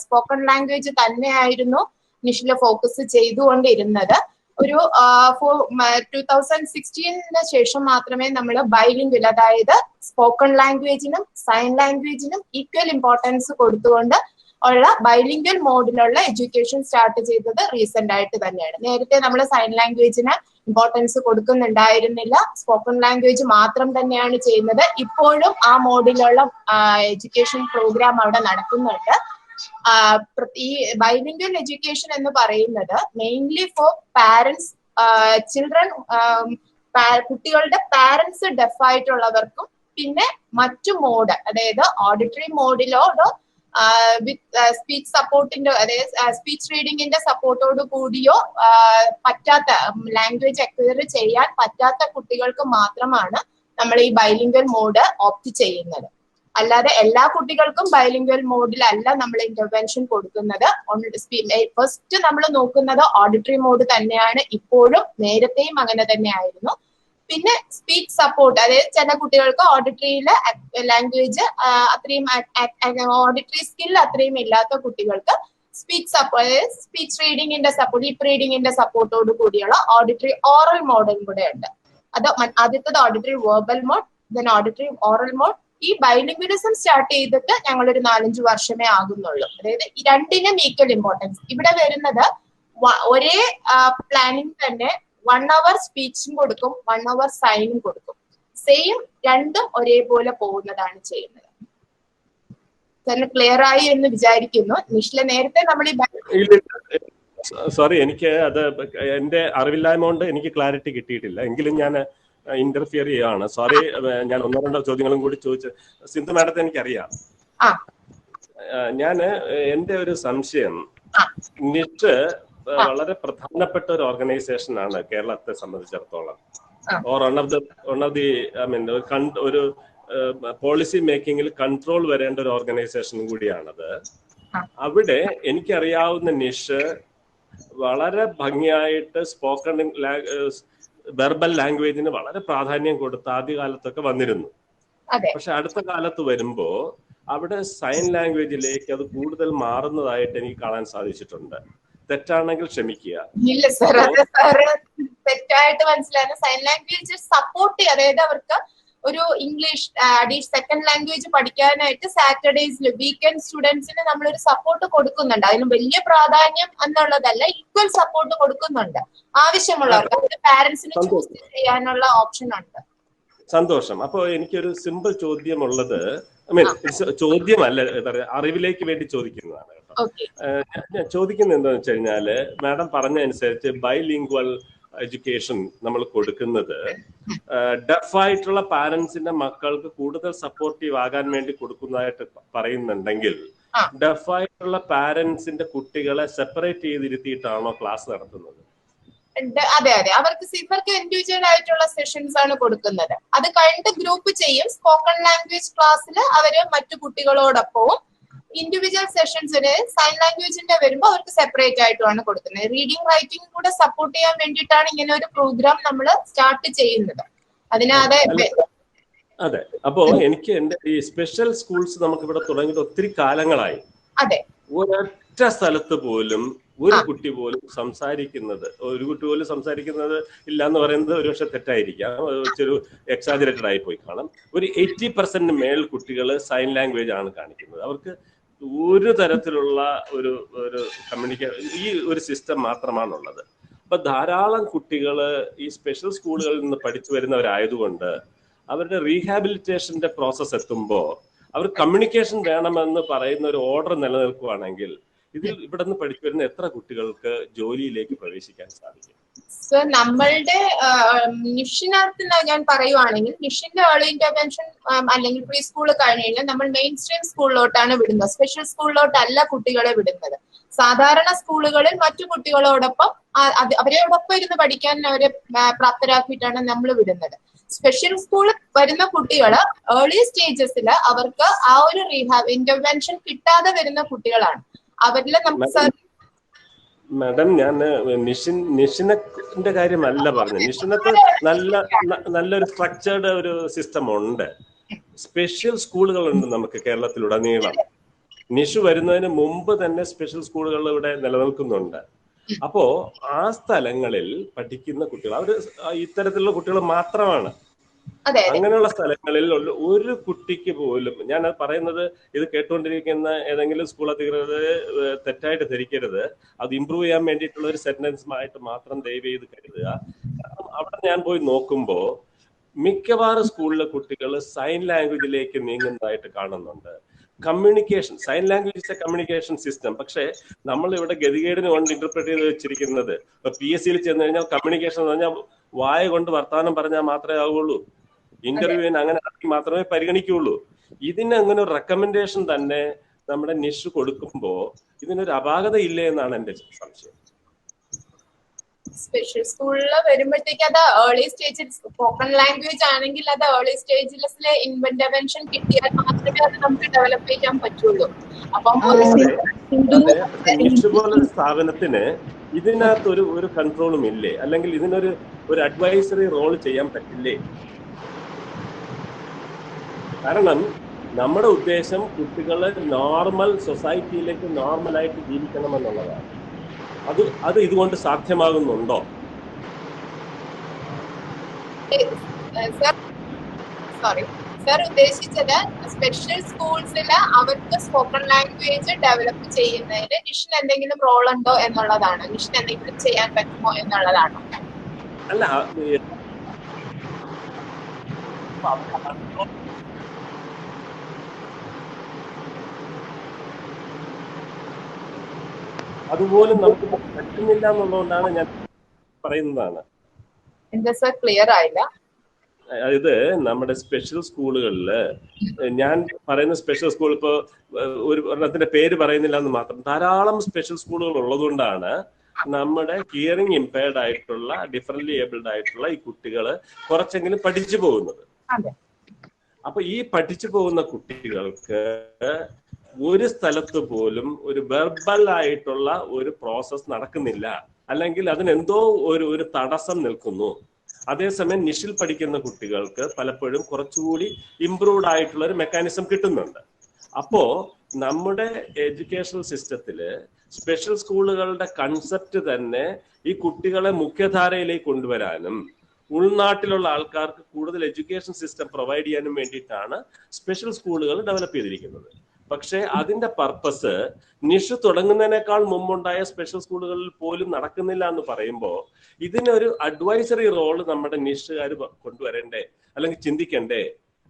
സ്പോക്കൺ ലാംഗ്വേജ് തന്നെയായിരുന്നു നിഷ്ല ഫോക്കസ് ചെയ്തുകൊണ്ടിരുന്നത്. ഒരു 2016 ശേഷം മാത്രമേ നമ്മൾ ബൈലിംഗ്വൽ, അതായത് സ്പോക്കൺ ലാംഗ്വേജിനും സൈൻ ലാംഗ്വേജിനും ഈക്വൽ ഇമ്പോർട്ടൻസ് കൊടുത്തുകൊണ്ട് ഉള്ള ബൈലിംഗ്വൽ മോഡിലുള്ള എഡ്യൂക്കേഷൻ സ്റ്റാർട്ട് ചെയ്തത് റീസെന്റ് ആയിട്ട് തന്നെയാണ്. നേരത്തെ നമ്മൾ സൈൻ ലാംഗ്വേജിന് ഇമ്പോർട്ടൻസ് കൊടുക്കുന്നുണ്ടായിരുന്നില്ല, സ്പോക്കൺ ലാംഗ്വേജ് മാത്രം തന്നെയാണ് ചെയ്യുന്നത്. ഇപ്പോഴും ആ മോഡിലുള്ള എഡ്യൂക്കേഷൻ പ്രോഗ്രാം അവിടെ നടക്കുന്നുണ്ട്. ഈ ബൈലിംഗ്വൽ എഡ്യൂക്കേഷൻ എന്ന് പറയുന്നത് മെയിൻലി ഫോർ പാരന്റ്സ്, ചിൽഡ്രൻ, കുട്ടികളുടെ പാരന്റ്സ് ഡെഫ് ആയിട്ടുള്ളവർക്കും പിന്നെ മറ്റു മോഡ്, അതായത് ഓഡിറ്ററി മോഡിലോ വിത്ത് സ്പീച്ച് സപ്പോർട്ടിന്റെ, അതായത് സ്പീച്ച് റീഡിങ്ങിന്റെ സപ്പോർട്ടോട് കൂടിയോ പറ്റാത്ത, ലാംഗ്വേജ് അക്വയർ ചെയ്യാൻ പറ്റാത്ത കുട്ടികൾക്ക് മാത്രമാണ് നമ്മൾ ഈ ബൈലിംഗ്വൽ മോഡ് ഓപ്റ്റ് ചെയ്യുന്നത്. അല്ലാതെ എല്ലാ കുട്ടികൾക്കും ബൈലിംഗ്വൽ മോഡിലല്ല നമ്മൾ ഇന്റർവെൻഷൻ കൊടുക്കുന്നത്. ഫസ്റ്റ് നമ്മൾ നോക്കുന്നത് ഓഡിറ്ററി മോഡ് തന്നെയാണ്, ഇപ്പോഴും നേരത്തെയും അങ്ങനെ തന്നെ ആയിരുന്നു. പിന്നെ സ്പീച്ച് സപ്പോർട്ട്, അതായത് ചില കുട്ടികൾക്ക് ഓഡിറ്ററിയിലെ ലാംഗ്വേജ് അത്രയും ഓഡിറ്ററി സ്കിൽ അത്രയും ഇല്ലാത്ത കുട്ടികൾക്ക് സ്പീച്ച് സപ്പോർട്ട്, അതായത് സ്പീച്ച് റീഡിങ്ങിന്റെ സപ്പോർട്ട്, ലിപ് റീഡിങ്ങിന്റെ സപ്പോർട്ടോട് കൂടിയുള്ള ഓഡിറ്ററി ഓറൽ മോഡും കൂടെ ഉണ്ട്. അത് ആദ്യത്തത് auditory verbal mode, then auditory oral mode. ഈ ബൈലിംഗ്വലിസം സ്റ്റാർട്ട് ചെയ്തിട്ട് ഞങ്ങളൊരു 4-5 വർഷമേ ആകുന്നുള്ളൂ. അതായത് ഈ രണ്ടിനും ഈക്വൽ ഇമ്പോർട്ടൻസ്. ഇവിടെ വരുന്നത് ഒരേ പ്ലാനിങ് തന്നെ 1 hour സ്പീച്ചും കൊടുക്കും, 1 hour സൈനും കൊടുക്കും. സെയിം രണ്ടും ഒരേപോലെ പോകുന്നതാണ് ചെയ്യുന്നത്. തന്നെ ക്ലിയർ ആയി എന്ന് വിചാരിക്കുന്നു. നിഷ്ല നേരത്തെ നമ്മൾ സോറി, എനിക്ക് അത് എന്റെ അറിവില്ലായ്മ കൊണ്ട് എനിക്ക് ക്ലാരിറ്റി കിട്ടിയിട്ടില്ല. എങ്കിലും ഞാൻ ഇന്റർഫിയർ ചെയ്യാണ്. സോറി, ഞാൻ 1-2 ചോദ്യങ്ങളും കൂടി ചോദിച്ചു. സിന്ധു മാഡത്തെ എനിക്കറിയാം. ഞാന് എന്റെ ഒരു സംശയം, നിറ്റ് വളരെ പ്രധാനപ്പെട്ട ഒരു ഓർഗനൈസേഷൻ ആണ് കേരളത്തെ സംബന്ധിച്ചിടത്തോളം. Or one of the I mean ഒരു പോളിസി മേക്കിങ്ങിൽ കൺട്രോൾ വരേണ്ട ഒരു ഓർഗനൈസേഷനും കൂടിയാണത്. അവിടെ എനിക്കറിയാവുന്ന നിഷ് വളരെ ഭംഗിയായിട്ട് സ്പോക്കൺ വെർബൽ ലാംഗ്വേജിന് വളരെ പ്രാധാന്യം കൊടുത്ത് ആദ്യകാലത്തൊക്കെ വന്നിരുന്നു. പക്ഷെ അടുത്ത കാലത്ത് വരുമ്പോ അവിടെ സൈൻ ലാംഗ്വേജിലേക്ക് അത് കൂടുതൽ മാറുന്നതായിട്ട് എനിക്ക് കാണാൻ സാധിച്ചിട്ടുണ്ട്. തെറ്റാണെങ്കിൽ ക്ഷമിക്കുക. ഇല്ല സർ, അത് സാറ് തെറ്റായിട്ട് മനസ്സിലാകുന്ന സൈൻ ലാംഗ്വേജ് സപ്പോർട്ട് ചെയ്യുക, അതായത് അവർക്ക് ഒരു ഇംഗ്ലീഷ് സെക്കൻഡ് ലാംഗ്വേജ് പഠിക്കാനായിട്ട് സാറ്റർഡേസിൽ വീക്കെൻഡ് സ്റ്റുഡൻസിന് നമ്മളൊരു സപ്പോർട്ട് കൊടുക്കുന്നുണ്ട്. അതിന് വലിയ പ്രാധാന്യം എന്നുള്ളതല്ല, ഈക്വൽ സപ്പോർട്ട് കൊടുക്കുന്നുണ്ട് ആവശ്യമുള്ളവർക്ക്. പാരന്റ്സിന് ചൂസ് ചെയ്യാനുള്ള ഓപ്ഷൻ ഉണ്ട്. സന്തോഷം. അപ്പൊ എനിക്കൊരു സിമ്പിൾ ചോദ്യമുള്ളത്, ചോദ്യമല്ല, അറിവിലേക്ക് വേണ്ടി ചോദിക്കുന്നതാണ് കേട്ടോ. ഞാൻ ചോദിക്കുന്നത് എന്താണെന്ന് വെച്ച് കഴിഞ്ഞാല്, മാഡം പറഞ്ഞ അനുസരിച്ച് ബൈലിംഗ്വൽ എഡ്യൂക്കേഷൻ നമ്മൾ കൊടുക്കുന്നത് ഡെഫായിട്ടുള്ള പാരന്റ്സിന്റെ മക്കൾക്ക് കൂടുതൽ സപ്പോർട്ടീവ് ആകാൻ വേണ്ടി കൊടുക്കുന്നതായിട്ട് പറയുന്നുണ്ടെങ്കിൽ, ഡെഫായിട്ടുള്ള പാരന്റ്സിന്റെ കുട്ടികളെ സെപ്പറേറ്റ് ചെയ്തിരുത്തിയിട്ടാണോ ക്ലാസ് നടത്തുന്നത്? അതെ, അവർക്ക് ഇൻഡിവിജ്വൽ ആയിട്ടുള്ള സെഷൻസ് ആണ് കൊടുക്കുന്നത്. അത് കഴിഞ്ഞിട്ട് ഗ്രൂപ്പ് ചെയ്യും. സ്പോക്കൺ ലാംഗ്വേജ് ക്ലാസ്സിൽ അവര് മറ്റു കുട്ടികളോടൊപ്പവും, ഇൻഡിവിജ്വൽ സെഷൻസിന് സൈൻ ലാംഗ്വേജിന്റെ വരുമ്പോൾ അവർക്ക് സെപ്പറേറ്റ് ആയിട്ടുമാണ് കൊടുക്കുന്നത്. റീഡിംഗ് റൈറ്റിംഗ് കൂടെ സപ്പോർട്ട് ചെയ്യാൻ വേണ്ടിയിട്ടാണ് ഇങ്ങനെ ഒരു പ്രോഗ്രാം നമ്മൾ സ്റ്റാർട്ട് ചെയ്യുന്നത്. അതെ. അപ്പോ എനിക്ക് എന്റെ ഈ സ്പെഷ്യൽ സ്കൂൾസ് നമുക്ക് ഇവിടെ തുടങ്ങിയിട്ട് ഒത്തിരി കാലങ്ങളായി. അതെ, ഒരൊറ്റ സ്ഥലത്ത് പോലും ഒരു കുട്ടി പോലും സംസാരിക്കുന്നത് ഇല്ല എന്ന് പറയുന്നത് ഒരു പക്ഷെ തെറ്റായിരിക്കാം, ഒരു എക്സാജറേറ്റഡ് ആയി പോയി കാണും. ഒരു 80% മേൽ കുട്ടികൾ സൈൻ ലാംഗ്വേജ് ആണ് കാണിക്കുന്നത്. അവർക്ക് ഒരു തരത്തിലുള്ള ഒരു ഈ ഒരു സിസ്റ്റം മാത്രമാണുള്ളത്. അപ്പൊ ധാരാളം കുട്ടികൾ ഈ സ്പെഷ്യൽ സ്കൂളുകളിൽ നിന്ന് പഠിച്ചു വരുന്നവരായതുകൊണ്ട് അവരുടെ റീഹാബിലിറ്റേഷന്റെ പ്രോസസ് എത്തുമ്പോൾ അവർ കമ്മ്യൂണിക്കേഷൻ വേണമെന്ന് പറയുന്ന ഒരു ഓർഡർ നിലനിൽക്കുകയാണെങ്കിൽ ഇവിടെ നിന്ന് പഠിച്ചു വരുന്ന എത്ര കുട്ടികൾക്ക് ജോലിയിലേക്ക് പ്രവേശിക്കാൻ സാധിക്കും? സർ, നമ്മളുടെ നിഷിനകത്ത് ഞാൻ പറയുവാണെങ്കിൽ, നിഷിന്റെ ഏർലി ഇന്റർവെൻഷൻ അല്ലെങ്കിൽ പ്രീ സ്കൂൾ കഴിഞ്ഞ് കഴിഞ്ഞാൽ നമ്മൾ മെയിൻ സ്ട്രീം സ്കൂളിലോട്ടാണ് വിടുന്നത്. സ്പെഷ്യൽ സ്കൂളിലോട്ടല്ല കുട്ടികളെ വിടുന്നത്. സാധാരണ സ്കൂളുകളിൽ മറ്റു കുട്ടികളോടൊപ്പം അവരോടൊപ്പം ഇരുന്ന് പഠിക്കാൻ അവരെ പ്രാപ്തരാക്കിയിട്ടാണ് നമ്മൾ വിടുന്നത്. സ്പെഷ്യൽ സ്കൂളിൽ വരുന്ന കുട്ടികൾ ഏർലി സ്റ്റേജസിൽ അവർക്ക് ആ ഒരു റീഹാബ് ഇന്റർവെൻഷൻ കിട്ടാതെ വരുന്ന കുട്ടികളാണ്. അവരിൽ നമുക്ക് മാഡം, ഞാൻ നിഷിന്റെ കാര്യമല്ല പറഞ്ഞത്. നിഷിനത്ത് നല്ലൊരു സ്ട്രക്ചേർഡ് ഒരു സിസ്റ്റം ഉണ്ട്. സ്പെഷ്യൽ സ്കൂളുകളുണ്ട് നമുക്ക് കേരളത്തിലുടനീളം. നിഷു വരുന്നതിന് മുമ്പ് തന്നെ സ്പെഷ്യൽ സ്കൂളുകൾ ഇവിടെ നിലനിൽക്കുന്നുണ്ട്. അപ്പോ ആ സ്ഥലങ്ങളിൽ പഠിക്കുന്ന കുട്ടികൾ അവര് ഇത്തരത്തിലുള്ള കുട്ടികൾ മാത്രമാണ്. അങ്ങനെയുള്ള സ്ഥലങ്ങളിൽ ഒരു കുട്ടിക്ക് പോലും, ഞാൻ പറയുന്നത് ഇത് കേട്ടുകൊണ്ടിരിക്കുന്ന ഏതെങ്കിലും സ്കൂൾ അധികൃതർ തെറ്റായിട്ട് ധരിക്കരുത്. അത് ഇമ്പ്രൂവ് ചെയ്യാൻ വേണ്ടിയിട്ടുള്ള ഒരു സെന്റൻസ് ആയിട്ട് മാത്രം ദയവ് ചെയ്ത് കരുതുക. അവിടെ ഞാൻ പോയി നോക്കുമ്പോ മിക്കവാറും സ്കൂളിലെ കുട്ടികൾ സൈൻ ലാംഗ്വേജിലേക്ക് നീങ്ങുന്നതായിട്ട് കാണുന്നുണ്ട്. Communication, sign language is a communication system. പക്ഷെ നമ്മൾ ഇവിടെ ഗതികേടിന് കൊണ്ട് ഇന്റർപ്രറ്റ് ചെയ്ത് വെച്ചിരിക്കുന്നത്, ഇപ്പൊ PSC ചെന്ന് കഴിഞ്ഞാൽ കമ്മ്യൂണിക്കേഷൻ എന്ന് പറഞ്ഞാൽ വായ കൊണ്ട് വർത്തമാനം പറഞ്ഞാൽ മാത്രമേ ആവുള്ളൂ. ഇന്റർവ്യൂവിന് അങ്ങനെ മാത്രമേ പരിഗണിക്കുകയുള്ളൂ. ഇതിന് അങ്ങനെ ഒരു റെക്കമെൻഡേഷൻ തന്നെ നമ്മുടെ നിഷ് കൊടുക്കുമ്പോ ഇതിനൊരു അപാകത ഇല്ലേ എന്നാണ് എന്റെ സംശയം. സ്പെഷ്യൽ സ്കൂളിൽ വരുമ്പോഴത്തേക്ക് അത് ഏർലി സ്റ്റേജിൽ സ്പോക്കൺ ലാംഗ്വേജ് ആണെങ്കിൽ അത് ഏർലി സ്റ്റേജിലെ ഇന്റർവെൻഷൻ കിട്ടിയാൽ മാത്രമേ അത് നമുക്ക് ഡെവലപ്പ് ചെയ്യാൻ പറ്റുള്ളൂ. അപ്പം നിഷ് പോലൊരു സ്ഥാപനത്തിന് ഇതിനകത്ത് ഒരു കൺട്രോളും ഇല്ലേ? അല്ലെങ്കിൽ ഇതിനൊരു അഡ്വൈസറി റോൾ ചെയ്യാൻ പറ്റില്ലേ? കാരണം നമ്മുടെ ഉദ്ദേശം കുട്ടികളെ നോർമൽ സൊസൈറ്റിയിലേക്ക് നോർമലായിട്ട് ജീവിക്കണമെന്നുള്ളതാണ്. അത് ഇതുകൊണ്ട് സാധ്യമാകുന്നുണ്ടോ? സർ ഉദ്ദേശിച്ചത് സ്പെഷ്യൽ സ്കൂൾസിൽ അവർക്ക് സ്പോക്കൺ ലാംഗ്വേജ് ഡെവലപ്പ് ചെയ്യുന്നതിൽ നിഷിന് എന്തെങ്കിലും റോൾ ഉണ്ടോ എന്നുള്ളതാണ്. നിഷിന് എന്തെങ്കിലും ചെയ്യാൻ പറ്റുമോ എന്നുള്ളതാണോ? അല്ല, അതുപോലും നമുക്ക് പറ്റുന്നില്ല എന്നുള്ളതുകൊണ്ടാണ് ഞാൻ പറയുന്നതാണ്. എന്താ സർ, ക്ലിയർ ആയില്ല. ഇത് നമ്മുടെ സ്പെഷ്യൽ സ്കൂളുകളില്, ഞാൻ പറയുന്ന സ്പെഷ്യൽ സ്കൂൾ ഇപ്പോ ഒരെണ്ണത്തിന്റെ പേര് പറയുന്നില്ല എന്ന് മാത്രം, ധാരാളം സ്പെഷ്യൽ സ്കൂളുകൾ ഉള്ളതുകൊണ്ടാണ് നമ്മുടെ ഹിയറിംഗ് ഇംപയർഡ് ആയിട്ടുള്ള ഡിഫറൻറ്റ്ലി ഏബിൾഡ് ആയിട്ടുള്ള ഈ കുട്ടികള് കുറച്ചെങ്കിലും പഠിച്ചു പോകുന്നത്. അപ്പൊ ഈ പഠിച്ചു പോകുന്ന കുട്ടികൾക്ക് ഒരു സ്ഥലത്ത് പോലും ഒരു വെർബൽ ആയിട്ടുള്ള ഒരു പ്രോസസ് നടക്കുന്നില്ല, അല്ലെങ്കിൽ അതിനെന്തോ ഒരു തടസ്സം നിൽക്കുന്നു. അതേസമയം നിഷിൽ പഠിക്കുന്ന കുട്ടികൾക്ക് പലപ്പോഴും കുറച്ചുകൂടി ഇംപ്രൂവ്ഡ് ആയിട്ടുള്ള ഒരു മെക്കാനിസം കിട്ടുന്നുണ്ട്. അപ്പോ നമ്മുടെ എഡ്യൂക്കേഷണൽ സിസ്റ്റത്തില് സ്പെഷ്യൽ സ്കൂളുകളുടെ കൺസെപ്റ്റ് തന്നെ ഈ കുട്ടികളെ മുഖ്യധാരയിലേക്ക് കൊണ്ടുവരാനും ഉൾനാട്ടിലുള്ള ആൾക്കാർക്ക് കൂടുതൽ എഡ്യൂക്കേഷൻ സിസ്റ്റം പ്രൊവൈഡ് ചെയ്യാനും വേണ്ടിയിട്ടാണ് സ്പെഷ്യൽ സ്കൂളുകൾ ഡെവലപ്പ് ചെയ്തിരിക്കുന്നത്. പക്ഷേ അതിന്റെ പർപ്പസ് നിഷ് തുടങ്ങുന്നതിനേക്കാൾ മുമ്പുണ്ടായ സ്പെഷ്യൽ സ്കൂളുകളിൽ പോലും നടക്കുന്നില്ല എന്ന് പറയുമ്പോൾ ഇതിനൊരു അഡ്വൈസറി റോള് നമ്മുടെ നിഷുകാർ കൊണ്ടുവരണ്ടേ, അല്ലെങ്കിൽ ചിന്തിക്കണ്ടേ?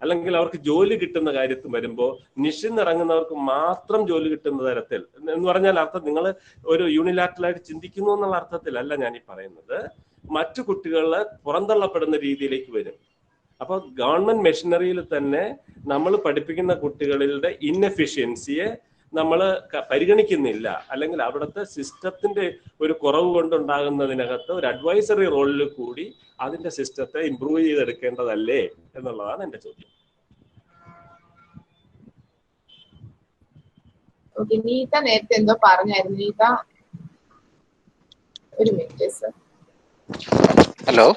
അല്ലെങ്കിൽ അവർക്ക് ജോലി കിട്ടുന്ന കാര്യത്തിൽ വരുമ്പോൾ നിഷിന്ന് ഇറങ്ങുന്നവർക്ക് മാത്രം ജോലി കിട്ടുന്ന തരത്തിൽ എന്ന് പറഞ്ഞാൽ അർത്ഥം നിങ്ങൾ ഒരു യൂണിലാറ്ററലായിട്ട് ചിന്തിക്കുന്നു എന്നുള്ള അർത്ഥത്തിലല്ല ഞാൻ ഈ പറയുന്നത്. മറ്റു കുട്ടികളെ പുറന്തള്ളപ്പെടുന്ന രീതിയിലേക്ക് വരും. അപ്പൊ ഗവൺമെന്റ് മെഷീനറിയിൽ തന്നെ നമ്മൾ പഠിപ്പിക്കുന്ന കുട്ടികളുടെ ഇൻഎഫിഷ്യൻസിയെ നമ്മൾ പരിഗണിക്കുന്നില്ല, അല്ലെങ്കിൽ അവിടുത്തെ സിസ്റ്റത്തിന്റെ ഒരു കുറവ് കൊണ്ടുണ്ടാകുന്നതിനകത്ത് ഒരു അഡ്വൈസറി റോളിൽ കൂടി അതിന്റെ സിസ്റ്റത്തെ ഇംപ്രൂവ് ചെയ്തെടുക്കേണ്ടതല്ലേ എന്നുള്ളതാണ് എന്റെ ചോദ്യം. നീത നേരത്തെ എന്തോ പറഞ്ഞായിരുന്നു. നീത, ഒരു minute sir. Hello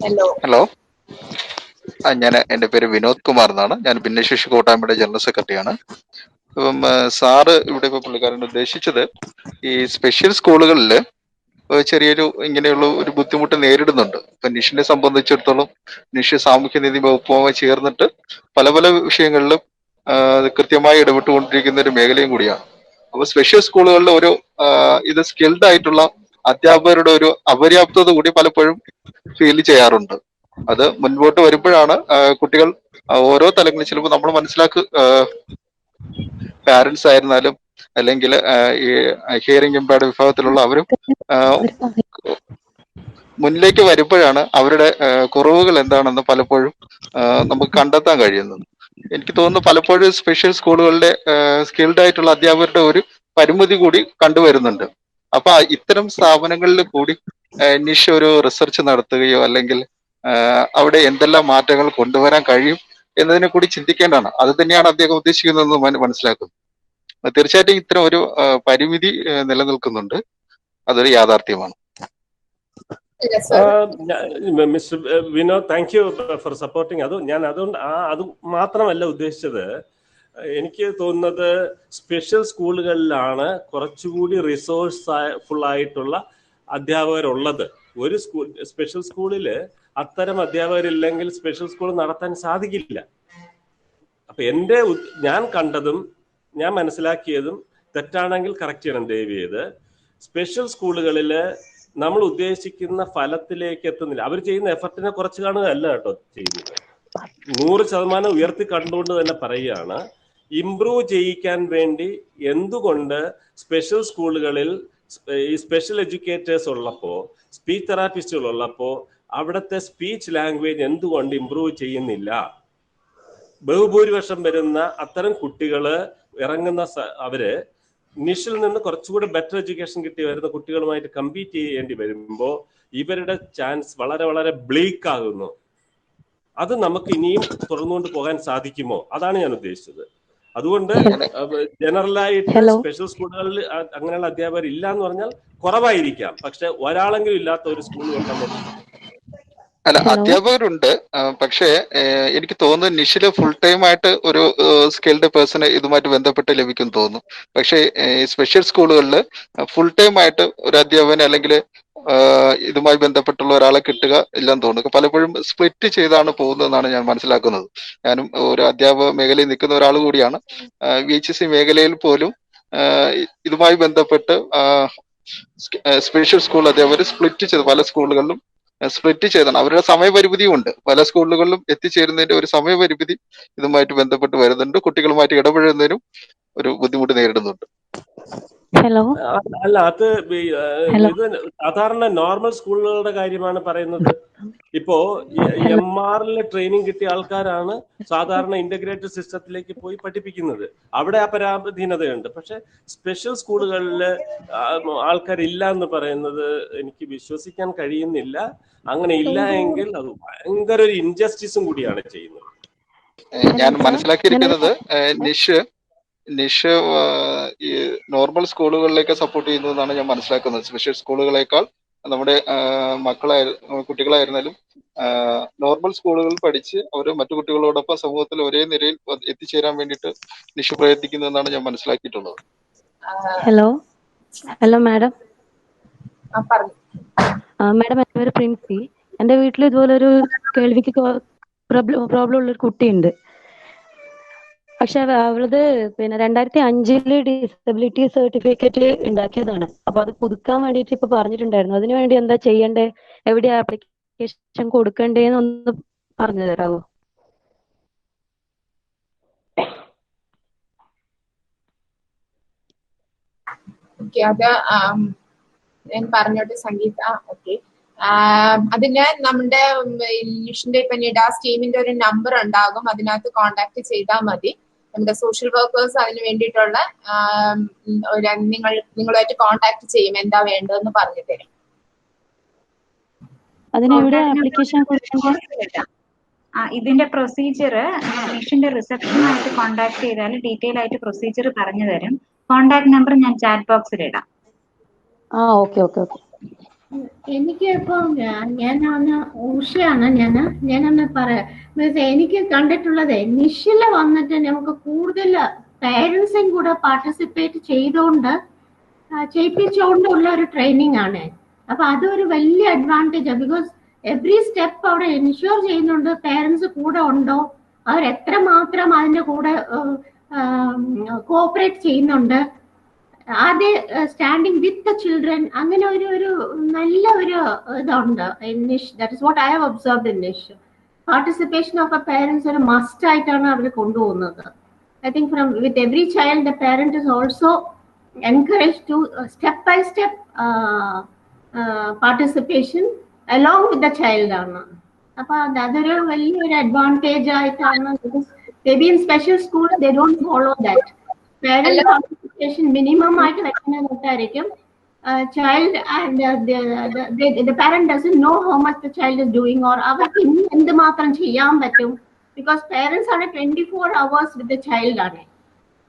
hello hello എന്റെ പേര് വിനോദ് കുമാർ എന്നാണ്. ഞാൻ ഭിന്നശേഷി കൂട്ടായ്മയുടെ ജനറൽ സെക്രട്ടറിയാണ്. അപ്പം സാറ് ഇവിടെ ഇപ്പൊ പുള്ളിക്കാരൻ ഉദ്ദേശിച്ചത് ഈ സ്പെഷ്യൽ സ്കൂളുകളിൽ ചെറിയൊരു ഇങ്ങനെയുള്ള ഒരു ബുദ്ധിമുട്ട് നേരിടുന്നുണ്ട്. ഇപ്പൊ നിഷിനെ സംബന്ധിച്ചിടത്തോളം നിഷ് സാമൂഹ്യനീതി വകുപ്പുമായി ചേർന്നിട്ട് പല പല വിഷയങ്ങളിലും കൃത്യമായി ഇടപെട്ടുകൊണ്ടിരിക്കുന്ന ഒരു മേഖലയും കൂടിയാണ്. അപ്പൊ സ്പെഷ്യൽ സ്കൂളുകളിൽ ഒരു ഇത് സ്കിൽഡ് ആയിട്ടുള്ള അധ്യാപകരുടെ ഒരു അപര്യാപ്തത കൂടി പലപ്പോഴും ഫീൽ ചെയ്യാറുണ്ട്. അത് മുൻപോട്ട് വരുമ്പോഴാണ് കുട്ടികൾ ഓരോ തലങ്ങളിൽ ചിലപ്പോൾ നമ്മൾ പാരന്റ്സ് ആയിരുന്നാലും അല്ലെങ്കിൽ ഈ ഹിയറിംഗ് ഇംപയർഡ് വിഭാഗത്തിലുള്ള അവരും മുന്നിലേക്ക് വരുമ്പോഴാണ് അവരുടെ കുറവുകൾ എന്താണെന്ന് പലപ്പോഴും നമുക്ക് കണ്ടെത്താൻ കഴിയുന്നത്. എനിക്ക് തോന്നുന്നു പലപ്പോഴും സ്പെഷ്യൽ സ്കൂളുകളുടെ സ്കിൽഡ് ആയിട്ടുള്ള അധ്യാപകരുടെ ഒരു പരിമിതി കൂടി കണ്ടുവരുന്നുണ്ട്. അപ്പൊ ഇത്തരം സ്ഥാപനങ്ങളിൽ കൂടി നിഷ് ഒരു റിസർച്ച് നടത്തുകയോ അല്ലെങ്കിൽ അവിടെ എന്തെല്ലാം മാറ്റങ്ങൾ കൊണ്ടുവരാൻ കഴിയും എന്നതിനെ കൂടി ചിന്തിക്കേണ്ടതാണ്. അത് തന്നെയാണ് അദ്ദേഹം ഉദ്ദേശിക്കുന്നതെന്ന് മനസ്സിലാക്കുന്നു. തീർച്ചയായിട്ടും ഇത്തരം ഒരു പരിമിതി നിലനിൽക്കുന്നുണ്ട്, അതൊരു യാഥാർത്ഥ്യമാണ്. Mister Vinod, thank you for supporting. അതുകൊണ്ട് അത് മാത്രമല്ല ഉദ്ദേശിച്ചത്. എനിക്ക് തോന്നുന്നത് സ്പെഷ്യൽ സ്കൂളുകളിലാണ് കുറച്ചുകൂടി റിസോഴ്സ്ഫുൾ ആയിട്ടുള്ള അധ്യാപകരുള്ളത്. ഒരു സ്പെഷ്യൽ സ്കൂളില് അത്തരം അധ്യാപകരില്ലെങ്കിൽ സ്പെഷ്യൽ സ്കൂൾ നടത്താൻ സാധിക്കില്ല. അപ്പൊ ഞാൻ കണ്ടതും ഞാൻ മനസ്സിലാക്കിയതും തെറ്റാണെങ്കിൽ കറക്റ്റ് ചെയ്യണം ദയവ് ചെയ്ത്. സ്പെഷ്യൽ സ്കൂളുകളില് നമ്മൾ ഉദ്ദേശിക്കുന്ന ഫലത്തിലേക്ക് എത്തുന്നില്ല. അവർ ചെയ്യുന്ന എഫർട്ടിനെ കുറച്ച് കാണുകയല്ല കേട്ടോ ചെയ്യുന്നത്, 100% ഉയർത്തി കണ്ടുകൊണ്ട് തന്നെ പറയുകയാണ്. ഇംപ്രൂവ് ചെയ്യിക്കാൻ വേണ്ടി എന്തുകൊണ്ട് സ്പെഷ്യൽ സ്കൂളുകളിൽ ഈ സ്പെഷ്യൽ എഡ്യൂക്കേറ്റേഴ്സ് ഉള്ളപ്പോൾ, സ്പീച്ച് തെറാപ്പിസ്റ്റുകൾ ഉള്ളപ്പോൾ അവിടുത്തെ സ്പീച്ച് ലാംഗ്വേജ് എന്തുകൊണ്ട് ഇംപ്രൂവ് ചെയ്യുന്നില്ല? ബഹുഭൂരിപക്ഷം വരുന്ന അത്തരം കുട്ടികള് ഇറങ്ങുന്ന അവര് നിഷിൽ നിന്ന് കുറച്ചുകൂടി ബെറ്റർ എഡ്യൂക്കേഷൻ കിട്ടി വരുന്ന കുട്ടികളുമായിട്ട് കമ്പീറ്റ് ചെയ്യേണ്ടി വരുമ്പോൾ ഇവരുടെ ചാൻസ് വളരെ വളരെ ബ്ലീക്ക് ആകുന്നു. അത് നമുക്ക് ഇനിയും തുടർന്നുകൊണ്ട് പോകാൻ സാധിക്കുമോ? അതാണ് ഞാൻ ഉദ്ദേശിച്ചത്. അതുകൊണ്ട് ജനറലായിട്ട് സ്പെഷ്യൽ സ്കൂളുകളിൽ അങ്ങനെയുള്ള അധ്യാപകർ ഇല്ല എന്ന് പറഞ്ഞാൽ കുറവായിരിക്കാം, പക്ഷെ ഒരാളെങ്കിലും ഇല്ലാത്ത ഒരു സ്കൂൾ കൊണ്ടുവന്നു. അല്ല, അധ്യാപകരുണ്ട്. പക്ഷേ എനിക്ക് തോന്നുന്നു നിഷില് ഫുൾ ടൈം ആയിട്ട് ഒരു സ്കിൽഡ് പേഴ്സണ് ഇതുമായിട്ട് ബന്ധപ്പെട്ട് ലഭിക്കും തോന്നുന്നു. പക്ഷേ സ്പെഷ്യൽ സ്കൂളുകളിൽ ഫുൾ ടൈം ആയിട്ട് ഒരു അധ്യാപകൻ അല്ലെങ്കിൽ ഇതുമായി ബന്ധപ്പെട്ടുള്ള ഒരാളെ കിട്ടുക ഇല്ലെന്ന് തോന്നുന്നു. പലപ്പോഴും സ്പ്ലിറ്റ് ചെയ്താണ് പോകുന്നതെന്നാണ് ഞാൻ മനസ്സിലാക്കുന്നത്. ഞാനും ഒരു അധ്യാപക മേഖലയിൽ നിൽക്കുന്ന ഒരാൾ കൂടിയാണ്. VHC മേഖലയിൽ പോലും ഇതുമായി ബന്ധപ്പെട്ട് സ്പെഷ്യൽ സ്കൂൾ അധ്യാപകർ സ്പ്ലിറ്റ് ചെയ്ത് പല സ്കൂളുകളിലും സ്പ്ലിറ്റ് ചെയ്താണ്. അവരുടെ സമയപരിമിതിയും ഉണ്ട്. പല സ്കൂളുകളിലും എത്തിച്ചേരുന്നതിന്റെ ഒരു സമയപരിമിതി ഇതുമായിട്ട് ബന്ധപ്പെട്ട് വരുന്നുണ്ട്. കുട്ടികളുമായിട്ട് ഇടപെടുന്നതിനും ഒരു ബുദ്ധിമുട്ട് നേരിടുന്നുണ്ട്. ഹലോ അല്ല അത് ഹലോ ഇത് സാധാരണ നോർമൽ സ്കൂളുകളുടെ കാര്യമാണ് പറയുന്നത്. ഇപ്പോ ഹലോ MR ട്രെയിനിങ് കിട്ടിയ ആൾക്കാരാണ് സാധാരണ ഇന്റഗ്രേറ്റഡ് സിസ്റ്റത്തിലേക്ക് പോയി പഠിപ്പിക്കുന്നത്. അവിടെ അപരാധീനതയുണ്ട്. പക്ഷെ സ്പെഷ്യൽ സ്കൂളുകളിൽ ആൾക്കാരില്ല എന്ന് പറയുന്നത് എനിക്ക് വിശ്വസിക്കാൻ കഴിയുന്നില്ല. അങ്ങനെ ഇല്ല എങ്കിൽ അത് ഭയങ്കര ഒരു ഇൻജസ്റ്റിസും കൂടിയാണ് ചെയ്യുന്നത്. ഞാൻ മനസ്സിലാക്കിയിരിക്കുന്നത് നിഷ് ഈ നോർമൽ സ്കൂളുകളിലേക്ക് സപ്പോർട്ട് ചെയ്യുന്നു എന്നാണ് ഞാൻ മനസ്സിലാക്കുന്നത്. സ്പെഷ്യൽ സ്കൂളുകളേക്കാൾ നമ്മുടെ കുട്ടികളായിരുന്നാലും നോർമൽ സ്കൂളുകളിൽ പഠിച്ച് അവർ മറ്റു കുട്ടികളോടൊപ്പം സമൂഹത്തിൽ ഒരേ നിലയിൽ എത്തിച്ചേരാൻ വേണ്ടിയിട്ട് നിഷ് പ്രയത്നിക്കുന്നു എന്നാണ് ഞാൻ മനസ്സിലാക്കിയിട്ടുള്ളത്. Hello hello madam. പറഞ്ഞു. മാഡം, എൻ്റെ പേര് പ്രിൻസി. എൻ്റെ വീട്ടിൽ ഇതുപോലെ ഒരു കേൾവിക്ക് പ്രോബ്ലം ഉള്ളൊരു കുട്ടിയുണ്ട്. പക്ഷെ അവളത് 2005 ഡിസബിലിറ്റി സർട്ടിഫിക്കറ്റ് ഉണ്ടാക്കിയതാണ്. അപ്പൊ അത് പുതുക്കാൻ വേണ്ടിയിട്ട് ഇപ്പൊ പറഞ്ഞിട്ടുണ്ടായിരുന്നു. അതിനു വേണ്ടി എന്താ ചെയ്യണ്ടേ, എവിടെ ആപ്ലിക്കേഷൻ കൊടുക്കണ്ടേന്ന് ഒന്ന് പറഞ്ഞു തരാമോ? ഓക്കെ, അത് ഞാൻ പറഞ്ഞോട്ടെ സംഗീത. ഓക്കെ, അതിന് നമ്മുടെ നിഷിന്റെ ഇപ്പൊ നിഡാസ് ടീമിന്റെ ഒരു നമ്പർ ഉണ്ടാകും, അതിനകത്ത് കോണ്ടാക്ട് ചെയ്താൽ മതി. നമ്മുടെ സോഷ്യൽ വർക്കേഴ്സ് അതിന് വേണ്ടിയിട്ടുള്ള നിങ്ങളുമായിട്ട് കോണ്ടാക്ട് ചെയ്യും, എന്താ വേണ്ടതെന്ന് പറഞ്ഞു തരും. അതിനെവിടെ ആപ്ലിക്കേഷൻ ഇതിന്റെ പ്രൊസീജിയർ നിഷിന്റെ റിസപ്ഷനുമായിട്ട് കോണ്ടാക്ട് ചെയ്താൽ ഡീറ്റെയിൽ ആയിട്ട് പ്രൊസീജിയർ പറഞ്ഞു തരും. കോണ്ടാക്ട് നമ്പർ ഞാൻ ചാറ്റ് ബോക്സിൽ ഇടാം. Okay okay okay. എനിക്ക് ഇപ്പം ഞാനാണ് ഉഷയാണ്. ഞാനൊന്ന് പറയാം. എനിക്ക് കണ്ടിട്ടുള്ളത് നിഷില് വന്നിട്ട് നമുക്ക് കൂടുതൽ പേരൻസും കൂടെ പാർട്ടിസിപ്പേറ്റ് ചെയ്യിപ്പിച്ചുകൊണ്ടുള്ള ഒരു ട്രെയിനിങ് ആണ്. അപ്പൊ അതൊരു വലിയ അഡ്വാൻറ്റേജാണ്. ബിക്കോസ് എവറി സ്റ്റെപ്പ് അവിടെ എൻഷുർ ചെയ്യുന്നുണ്ട് പേരൻസ് കൂടെ ഉണ്ടോ, അവർ എത്രമാത്രം അതിന്റെ കൂടെ കോഓപ്പറേറ്റ് ചെയ്യുന്നുണ്ട്, ആദ്യ സ്റ്റാൻഡിങ് വിത്ത് ദ ചിൽഡ്രൻ. അങ്ങനെ ഒരു നല്ല ഒരു ഇതുണ്ട് NISH. That is what I have observed in NISH. Participation of a parents ഒരു മസ്റ്റ് ആയിട്ടാണ് അവർ കൊണ്ടുപോകുന്നത്. I think from with every child the parent is also encourage to step by step participation along with the child ആണ്. അപ്പൊ അതൊരു വലിയൊരു advantage ആയിട്ടാണ്. Maybe in special school they don't follow that. Parent participation minimum ആയിട്ട് വെക്കുന്നതായിരിക്കും. Child and the parent doesn't know how much the child is doing, or അവർക്ക് ഇനി എന്തുമാത്രം ചെയ്യാൻ പറ്റും. ബിക്കോസ് പേരൻസ് ആണ് 24 hours with the child ആണ്.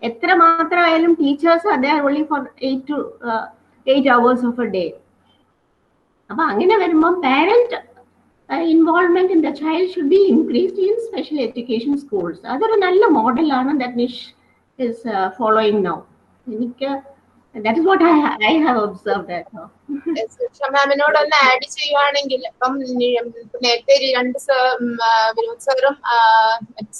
എത്ര മാത്രമായാലും teachers are there only for 8 hours of a day. അപ്പൊ അങ്ങനെ വരുമ്പോൾ parent involvement in the child should be increased in special education schools. അതൊരു നല്ല മോഡലാണ് that നിഷ് is following now. That is what I have observed that. മാമിനോട് ഒന്ന് add ചെയ്യുവാണെങ്കിൽ, ഇപ്പം നേരത്തെ വിനോദ്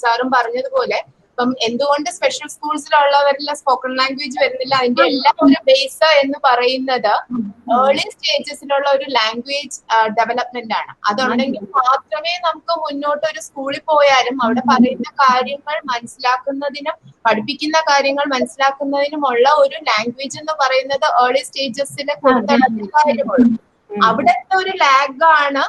സാറും പറഞ്ഞതുപോലെ ഇപ്പം എന്തുകൊണ്ട് സ്പെഷ്യൽ സ്കൂൾസിലുള്ളവരിലെ സ്പോക്കൺ ലാംഗ്വേജ് വരുന്നില്ല, അതിന്റെ എല്ലാം ഒരു ബേസ് എന്ന് പറയുന്നത് ഏർലി സ്റ്റേജസിലുള്ള ഒരു ലാംഗ്വേജ് ഡെവലപ്മെന്റ് ആണ്. അതുണ്ടെങ്കിൽ മാത്രമേ നമുക്ക് മുന്നോട്ട് ഒരു സ്കൂളിൽ പോയാലും അവിടെ പറയുന്ന കാര്യങ്ങൾ മനസ്സിലാക്കുന്നതിനും പഠിപ്പിക്കുന്ന കാര്യങ്ങൾ മനസ്സിലാക്കുന്നതിനുമുള്ള ഒരു ലാംഗ്വേജ് എന്ന് പറയുന്നത് ഏർലി സ്റ്റേജസിൽ കൊടുത്തിടുന്ന കാര്യമുള്ളൂ. അവിടുത്തെ ഒരു ലാഗാണ്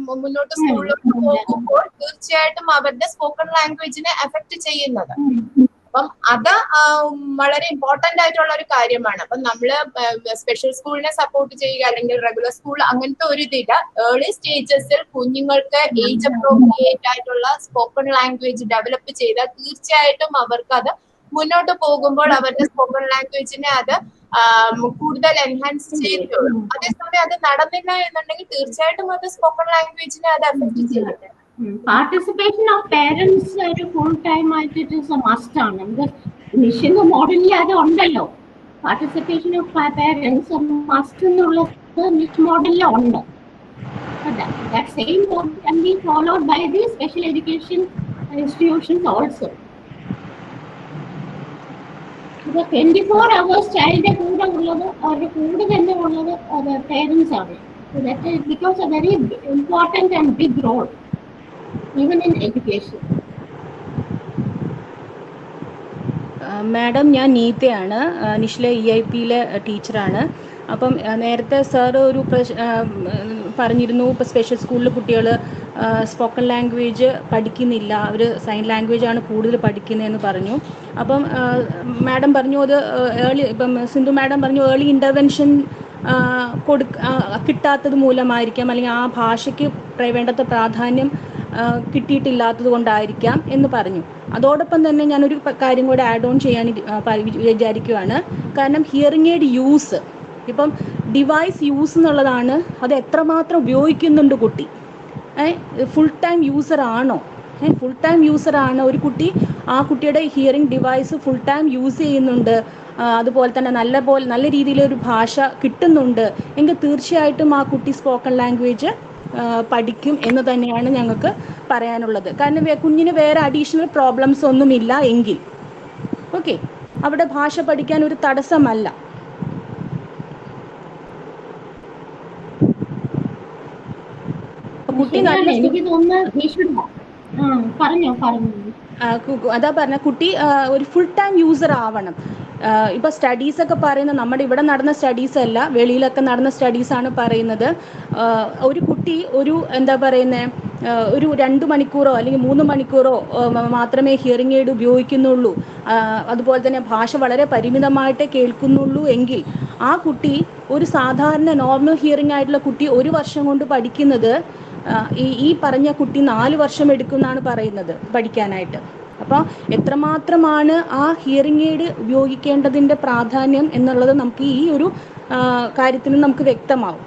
മുന്നോട്ട് സ്കൂളിലോട്ട് പോകുമ്പോൾ തീർച്ചയായിട്ടും അവരുടെ സ്പോക്കൺ ലാംഗ്വേജിനെ എഫക്ട് ചെയ്യുന്നത്. അപ്പം അത് വളരെ ഇമ്പോർട്ടന്റ് ആയിട്ടുള്ള ഒരു കാര്യമാണ്. അപ്പം നമ്മള് സ്പെഷ്യൽ സ്കൂളിനെ സപ്പോർട്ട് ചെയ്യുക അല്ലെങ്കിൽ റെഗുലർ സ്കൂൾ അങ്ങനത്തെ ഒരു ഇതില്ല. ഏർലി സ്റ്റേജസിൽ കുഞ്ഞുങ്ങൾക്ക് ഏജ് അപ്രോപ്രിയേറ്റ് ആയിട്ടുള്ള സ്പോക്കൺ ലാംഗ്വേജ് ഡെവലപ്പ് ചെയ്താൽ തീർച്ചയായിട്ടും അവർക്ക് അത് മുന്നോട്ട് പോകുമ്പോൾ അവരുടെ സ്പോക്കൺ ലാംഗ്വേജിനെ അത് കൂടുതൽ എൻഹാൻസ് ചെയ്തിട്ടുള്ളൂ. അതേസമയം അത് നടന്നില്ല എന്നുണ്ടെങ്കിൽ തീർച്ചയായിട്ടും അത് സ്പോക്കൺ ലാംഗ്വേജിനെ അത് എഫക്ട് ചെയ്യും. പാർട്ടിസിപ്പേഷൻ ഓഫ് പേരൻസ് ഒരു ഫുൾ ടൈം ആയിട്ട് ഇറ്റ് ഈസ് എ മസ്റ്റ് ആണ്. നിഷിന്റെ മോഡലിൽ അത് ഉണ്ടല്ലോ, പാർട്ടിസിപ്പേഷൻ ഓഫ് പേരൻസ് മസ്റ്റ് എന്നുള്ളത് നിഷ് മോഡലിൽ ഉണ്ട്. That same model can be followed by the special education institutions also. The 24 hours child കൂടെ ഉള്ളത് അവരുടെ കൂടെ തന്നെ ഉള്ളത് അത് പേരൻസ് ആണ്. That becomes a very important and big role even in education. Madam, ഞാൻ നീതയാണ്, നിഷിലെ EIP-യിലെ ടീച്ചറാണ്. അപ്പം നേരത്തെ സാർ ഒരു പറഞ്ഞിരുന്നു, ഇപ്പോൾ സ്പെഷ്യൽ സ്കൂളിൽ കുട്ടികൾ സ്പോക്കൺ ലാംഗ്വേജ് പഠിക്കുന്നില്ല, അവർ സൈൻ ലാംഗ്വേജാണ് കൂടുതൽ പഠിക്കുന്നതെന്ന് പറഞ്ഞു. അപ്പം മാഡം പറഞ്ഞു അത് ഇപ്പം സിന്ധു മാഡം പറഞ്ഞു ഏർലി ഇൻ്റർവെൻഷൻ കിട്ടാത്തത് മൂലമായിരിക്കാം, അല്ലെങ്കിൽ ആ ഭാഷയ്ക്ക് വേണ്ടത്ര പ്രാധാന്യം കിട്ടിയിട്ടില്ലാത്തത് കൊണ്ടായിരിക്കാം എന്ന് പറഞ്ഞു. അതോടൊപ്പം തന്നെ ഞാനൊരു കാര്യം കൂടെ ആഡ് ഓൺ ചെയ്യാൻ വിചാരിക്കുകയാണ്. കാരണം ഹിയറിംഗ് എയ്ഡ് യൂസ്, ഇപ്പം ഡിവൈസ് യൂസ് എന്നുള്ളതാണ്, അത് എത്രമാത്രം ഉപയോഗിക്കുന്നുണ്ട് കുട്ടി, ഫുൾ ടൈം യൂസർ ആണോ, ഫുൾ ടൈം യൂസർ ആണ് ഒരു കുട്ടി, ആ കുട്ടിയുടെ hearing device full time use ചെയ്യുന്നുണ്ട്, അതുപോലെ തന്നെ നല്ല രീതിയിലൊരു ഭാഷ കിട്ടുന്നുണ്ട് എങ്കിൽ തീർച്ചയായിട്ടും ആ കുട്ടി സ്പോക്കൺ ലാംഗ്വേജ് പഠിക്കും എന്ന് തന്നെയാണ് ഞങ്ങൾക്ക് പറയാനുള്ളത്. കാരണം കുഞ്ഞിന് വേറെ അഡീഷണൽ പ്രോബ്ലംസ് ഒന്നുമില്ല എങ്കിൽ ഓക്കെ, അവിടെ ഭാഷ പഠിക്കാൻ ഒരു തടസ്സമല്ല. കുട്ടി നല്ല എനിക്ക് തോന്നുന്നു അതാ പറഞ്ഞ കുട്ടി ഒരു ഫുൾ ടൈം യൂസർ ആവണം. ഇപ്പോൾ സ്റ്റഡീസൊക്കെ പറയുന്നത് നമ്മുടെ ഇവിടെ നടന്ന സ്റ്റഡീസ് അല്ല, വെളിയിലൊക്കെ നടന്ന സ്റ്റഡീസാണ് പറയുന്നത്. ഒരു കുട്ടി എന്താ പറയുന്നത്, ഒരു 2 മണിക്കൂറോ അല്ലെങ്കിൽ 3 മണിക്കൂറോ മാത്രമേ ഹിയറിംഗ് എയ്ഡ് ഉപയോഗിക്കുന്നുള്ളൂ, അതുപോലെ തന്നെ ഭാഷ വളരെ പരിമിതമായിട്ടേ കേൾക്കുന്നുള്ളൂ എങ്കിൽ ആ കുട്ടി ഒരു സാധാരണ നോർമൽ ഹിയറിംഗ് ആയിട്ടുള്ള കുട്ടി 1 വർഷം കൊണ്ട് പഠിക്കുന്നത് ഈ പറഞ്ഞ കുട്ടി 4 വർഷം എടുക്കുമെന്നാണ് പറയുന്നത് പഠിക്കാനായിട്ട്. അപ്പോൾ എത്രമാത്രമാണ് ആ ഹിയറിംഗ് എയ്ഡ് ഉപയോഗിക്കേണ്ടതിൻ്റെ പ്രാധാന്യം എന്നുള്ളത് നമുക്ക് ഈ ഒരു കാര്യത്തിൽ നമുക്ക് വ്യക്തമാവും.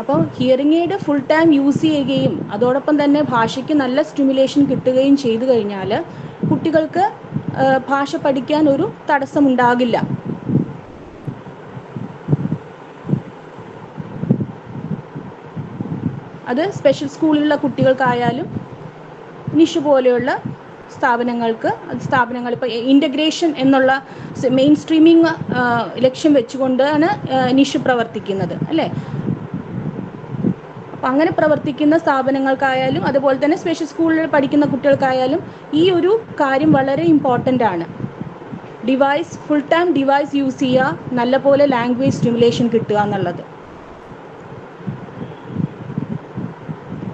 അപ്പോൾ hearing aid full time use ചെയ്യുകയും അതോടൊപ്പം തന്നെ ഭാഷയ്ക്ക് നല്ല സ്റ്റിമുലേഷൻ കിട്ടുകയും ചെയ്തു കഴിഞ്ഞാൽ കുട്ടികൾക്ക് ഭാഷ പഠിക്കാൻ ഒരു തടസ്സമുണ്ടാകില്ല. അത് സ്പെഷ്യൽ സ്കൂളിലുള്ള കുട്ടികൾക്കായാലും നിഷ് പോലെയുള്ള സ്ഥാപനങ്ങൾ ഇപ്പോൾ ഇൻ്റഗ്രേഷൻ എന്നുള്ള മെയിൻ സ്ട്രീമിംഗ് ലക്ഷ്യം വെച്ചുകൊണ്ടാണ് നിഷ് പ്രവർത്തിക്കുന്നത് അല്ലേ. അപ്പം അങ്ങനെ പ്രവർത്തിക്കുന്ന സ്ഥാപനങ്ങൾക്കായാലും അതുപോലെ തന്നെ സ്പെഷ്യൽ സ്കൂളിൽ പഠിക്കുന്ന കുട്ടികൾക്കായാലും ഈ ഒരു കാര്യം വളരെ ഇമ്പോർട്ടൻ്റ് ആണ്. ഫുൾ ടൈം ഡിവൈസ് യൂസ് ചെയ്യുക, നല്ലപോലെ ലാംഗ്വേജ് സ്റ്റിമുലേഷൻ കിട്ടുക എന്നുള്ളത്.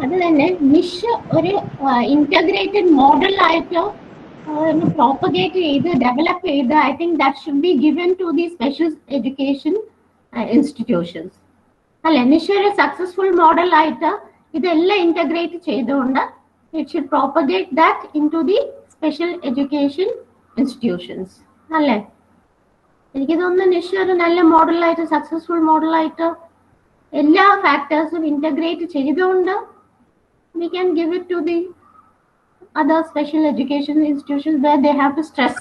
അത് തന്നെ നിഷ് ഒരു ഇന്റഗ്രേറ്റഡ് മോഡലായിട്ട് പ്രോപ്പഗേറ്റ് ചെയ്ത് ഡെവലപ്പ് ചെയ്ത് I think that should be given to the special education institutions അല്ലെ. നിഷ് ഒരു സക്സസ്ഫുൾ മോഡലായിട്ട് ഇതെല്ലാം ഇന്റഗ്രേറ്റ് ചെയ്തുകൊണ്ട് it should propagate that into the special education institutions അല്ലേ. എനിക്ക് തോന്നുന്നു നിഷ് ഒരു നല്ല മോഡലായിട്ട് സക്സസ്ഫുൾ മോഡലായിട്ട് എല്ലാ ഫാക്ടേഴ്സും ഇന്റഗ്രേറ്റ് ചെയ്തുകൊണ്ട് we can give it to the other special education institutions where they have to stress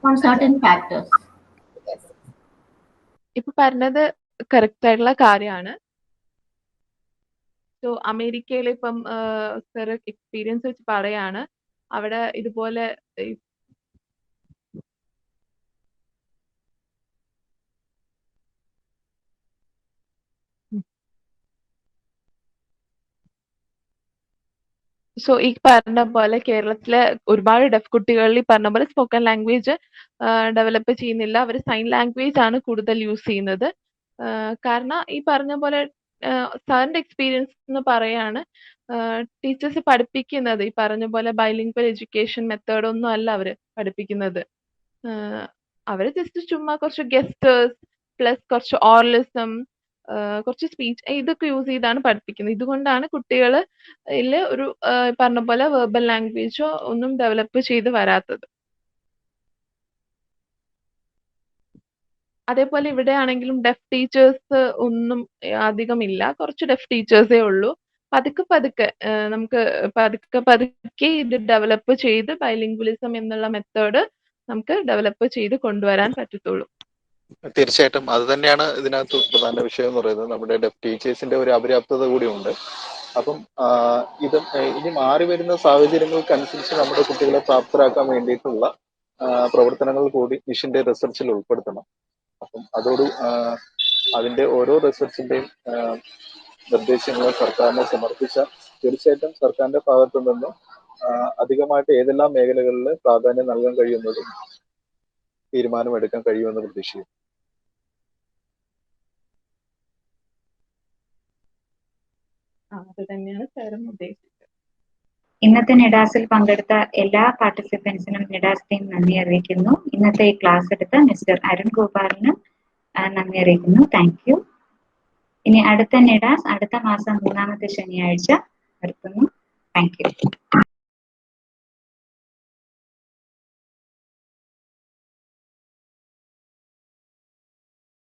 on certain factors. ഇപ്പൊ പറഞ്ഞത് കറക്റ്റ് ആയിട്ടുള്ള കാര്യമാണ്. സോ അമേരിക്കയിൽ ഇപ്പം സർ എക്സ്പീരിയൻസ് വെച്ച് പറയാണ്, അവിടെ ഇതുപോലെ സോ ഈ പറഞ്ഞ പോലെ കേരളത്തിലെ ഒരുപാട് ഡെഫ് കുട്ടികളിൽ ഈ പറഞ്ഞ പോലെ സ്പോക്കൺ ലാംഗ്വേജ് ഡെവലപ്പ് ചെയ്യുന്നില്ല, അവർ സൈൻ ലാംഗ്വേജ് ആണ് കൂടുതൽ യൂസ് ചെയ്യുന്നത്. കാരണം ഈ പറഞ്ഞ പോലെ സാറിന്റെ എക്സ്പീരിയൻസ് എന്ന് പറയാണ്, ടീച്ചേഴ്സ് പഠിപ്പിക്കുന്നത് ഈ പറഞ്ഞ പോലെ ബൈലിംഗ്വൽ എഡ്യൂക്കേഷൻ മെത്തേഡ് ഒന്നും അല്ല അവര് പഠിപ്പിക്കുന്നത്. അവര് ജസ്റ്റ് ചുമ്മാ കുറച്ച് ഗെസ്റ്റേഴ്സ് പ്ലസ് കുറച്ച് ഓറലിസം കുറച്ച് സ്പീച്ച് ഇതൊക്കെ യൂസ് ചെയ്താണ് പഠിപ്പിക്കുന്നത്. ഇതുകൊണ്ടാണ് കുട്ടികൾ ഒരു പറഞ്ഞ പോലെ വെർബൽ ലാംഗ്വേജോ ഒന്നും ഡെവലപ്പ് ചെയ്ത് വരാത്തത്. അതേപോലെ ഇവിടെ ആണെങ്കിലും ഡെഫ് ടീച്ചേഴ്സ് ഒന്നും അധികം ഇല്ല, കുറച്ച് ഡെഫ് ടീച്ചേഴ്സേ ഉള്ളൂ. പതുക്കെ നമുക്ക് പതുക്കെ ഇത് ഡെവലപ്പ് ചെയ്ത് ബൈലിംഗ്വലിസം എന്നുള്ള മെത്തേഡ് നമുക്ക് ഡെവലപ്പ് ചെയ്ത് കൊണ്ടുവരാൻ പറ്റത്തുള്ളൂ. തീർച്ചയായിട്ടും അത് തന്നെയാണ് ഇതിനകത്ത് പ്രധാന വിഷയം എന്ന് പറയുന്നത്. നമ്മുടെ ഡെഫ് ടീച്ചേഴ്സിന്റെ ഒരു അപര്യാപ്തത കൂടിയുണ്ട്. അപ്പം ഇത് ഇനി മാറി വരുന്ന സാഹചര്യങ്ങൾക്കനുസരിച്ച് നമ്മുടെ കുട്ടികളെ പ്രാപ്തരാക്കാൻ വേണ്ടിയിട്ടുള്ള പ്രവർത്തനങ്ങൾ കൂടി നിഷിന്റെ റിസർച്ചിൽ ഉൾപ്പെടുത്തണം. അപ്പം അതിന്റെ ഓരോ റിസർച്ചിന്റെയും നിർദ്ദേശങ്ങൾ സർക്കാരിനെ സമർപ്പിച്ച തീർച്ചയായിട്ടും സർക്കാരിന്റെ ഭാഗത്തു നിന്ന് അധികമായിട്ട് ഏതെല്ലാം മേഖലകളിൽ പ്രാധാന്യം നൽകാൻ കഴിയുന്നതും തീരുമാനമെടുക്കാൻ കഴിയുമെന്ന് പ്രതീക്ഷിക്കുന്നു. അത് തന്നെയാണ് സാറും ഉദ്ദേശിച്ചത്. ഇന്നത്തെ നിഡാസിൽ പങ്കെടുത്ത എല്ലാ പാർട്ടിസിപ്പൻസിനും നിഡാസ് ടീം നന്ദി അറിയിക്കുന്നു. ഇന്നത്തെ ഈ ക്ലാസ് എടുത്ത മിസ്റ്റർ അരുൺ ഗോപാലിനും നന്ദി അറിയിക്കുന്നു. Thank you. ഇനി അടുത്ത നിഡാസ് അടുത്ത മാസം 3-ാമത്തെ ശനിയാഴ്ച നടത്തുന്നു. Thank you.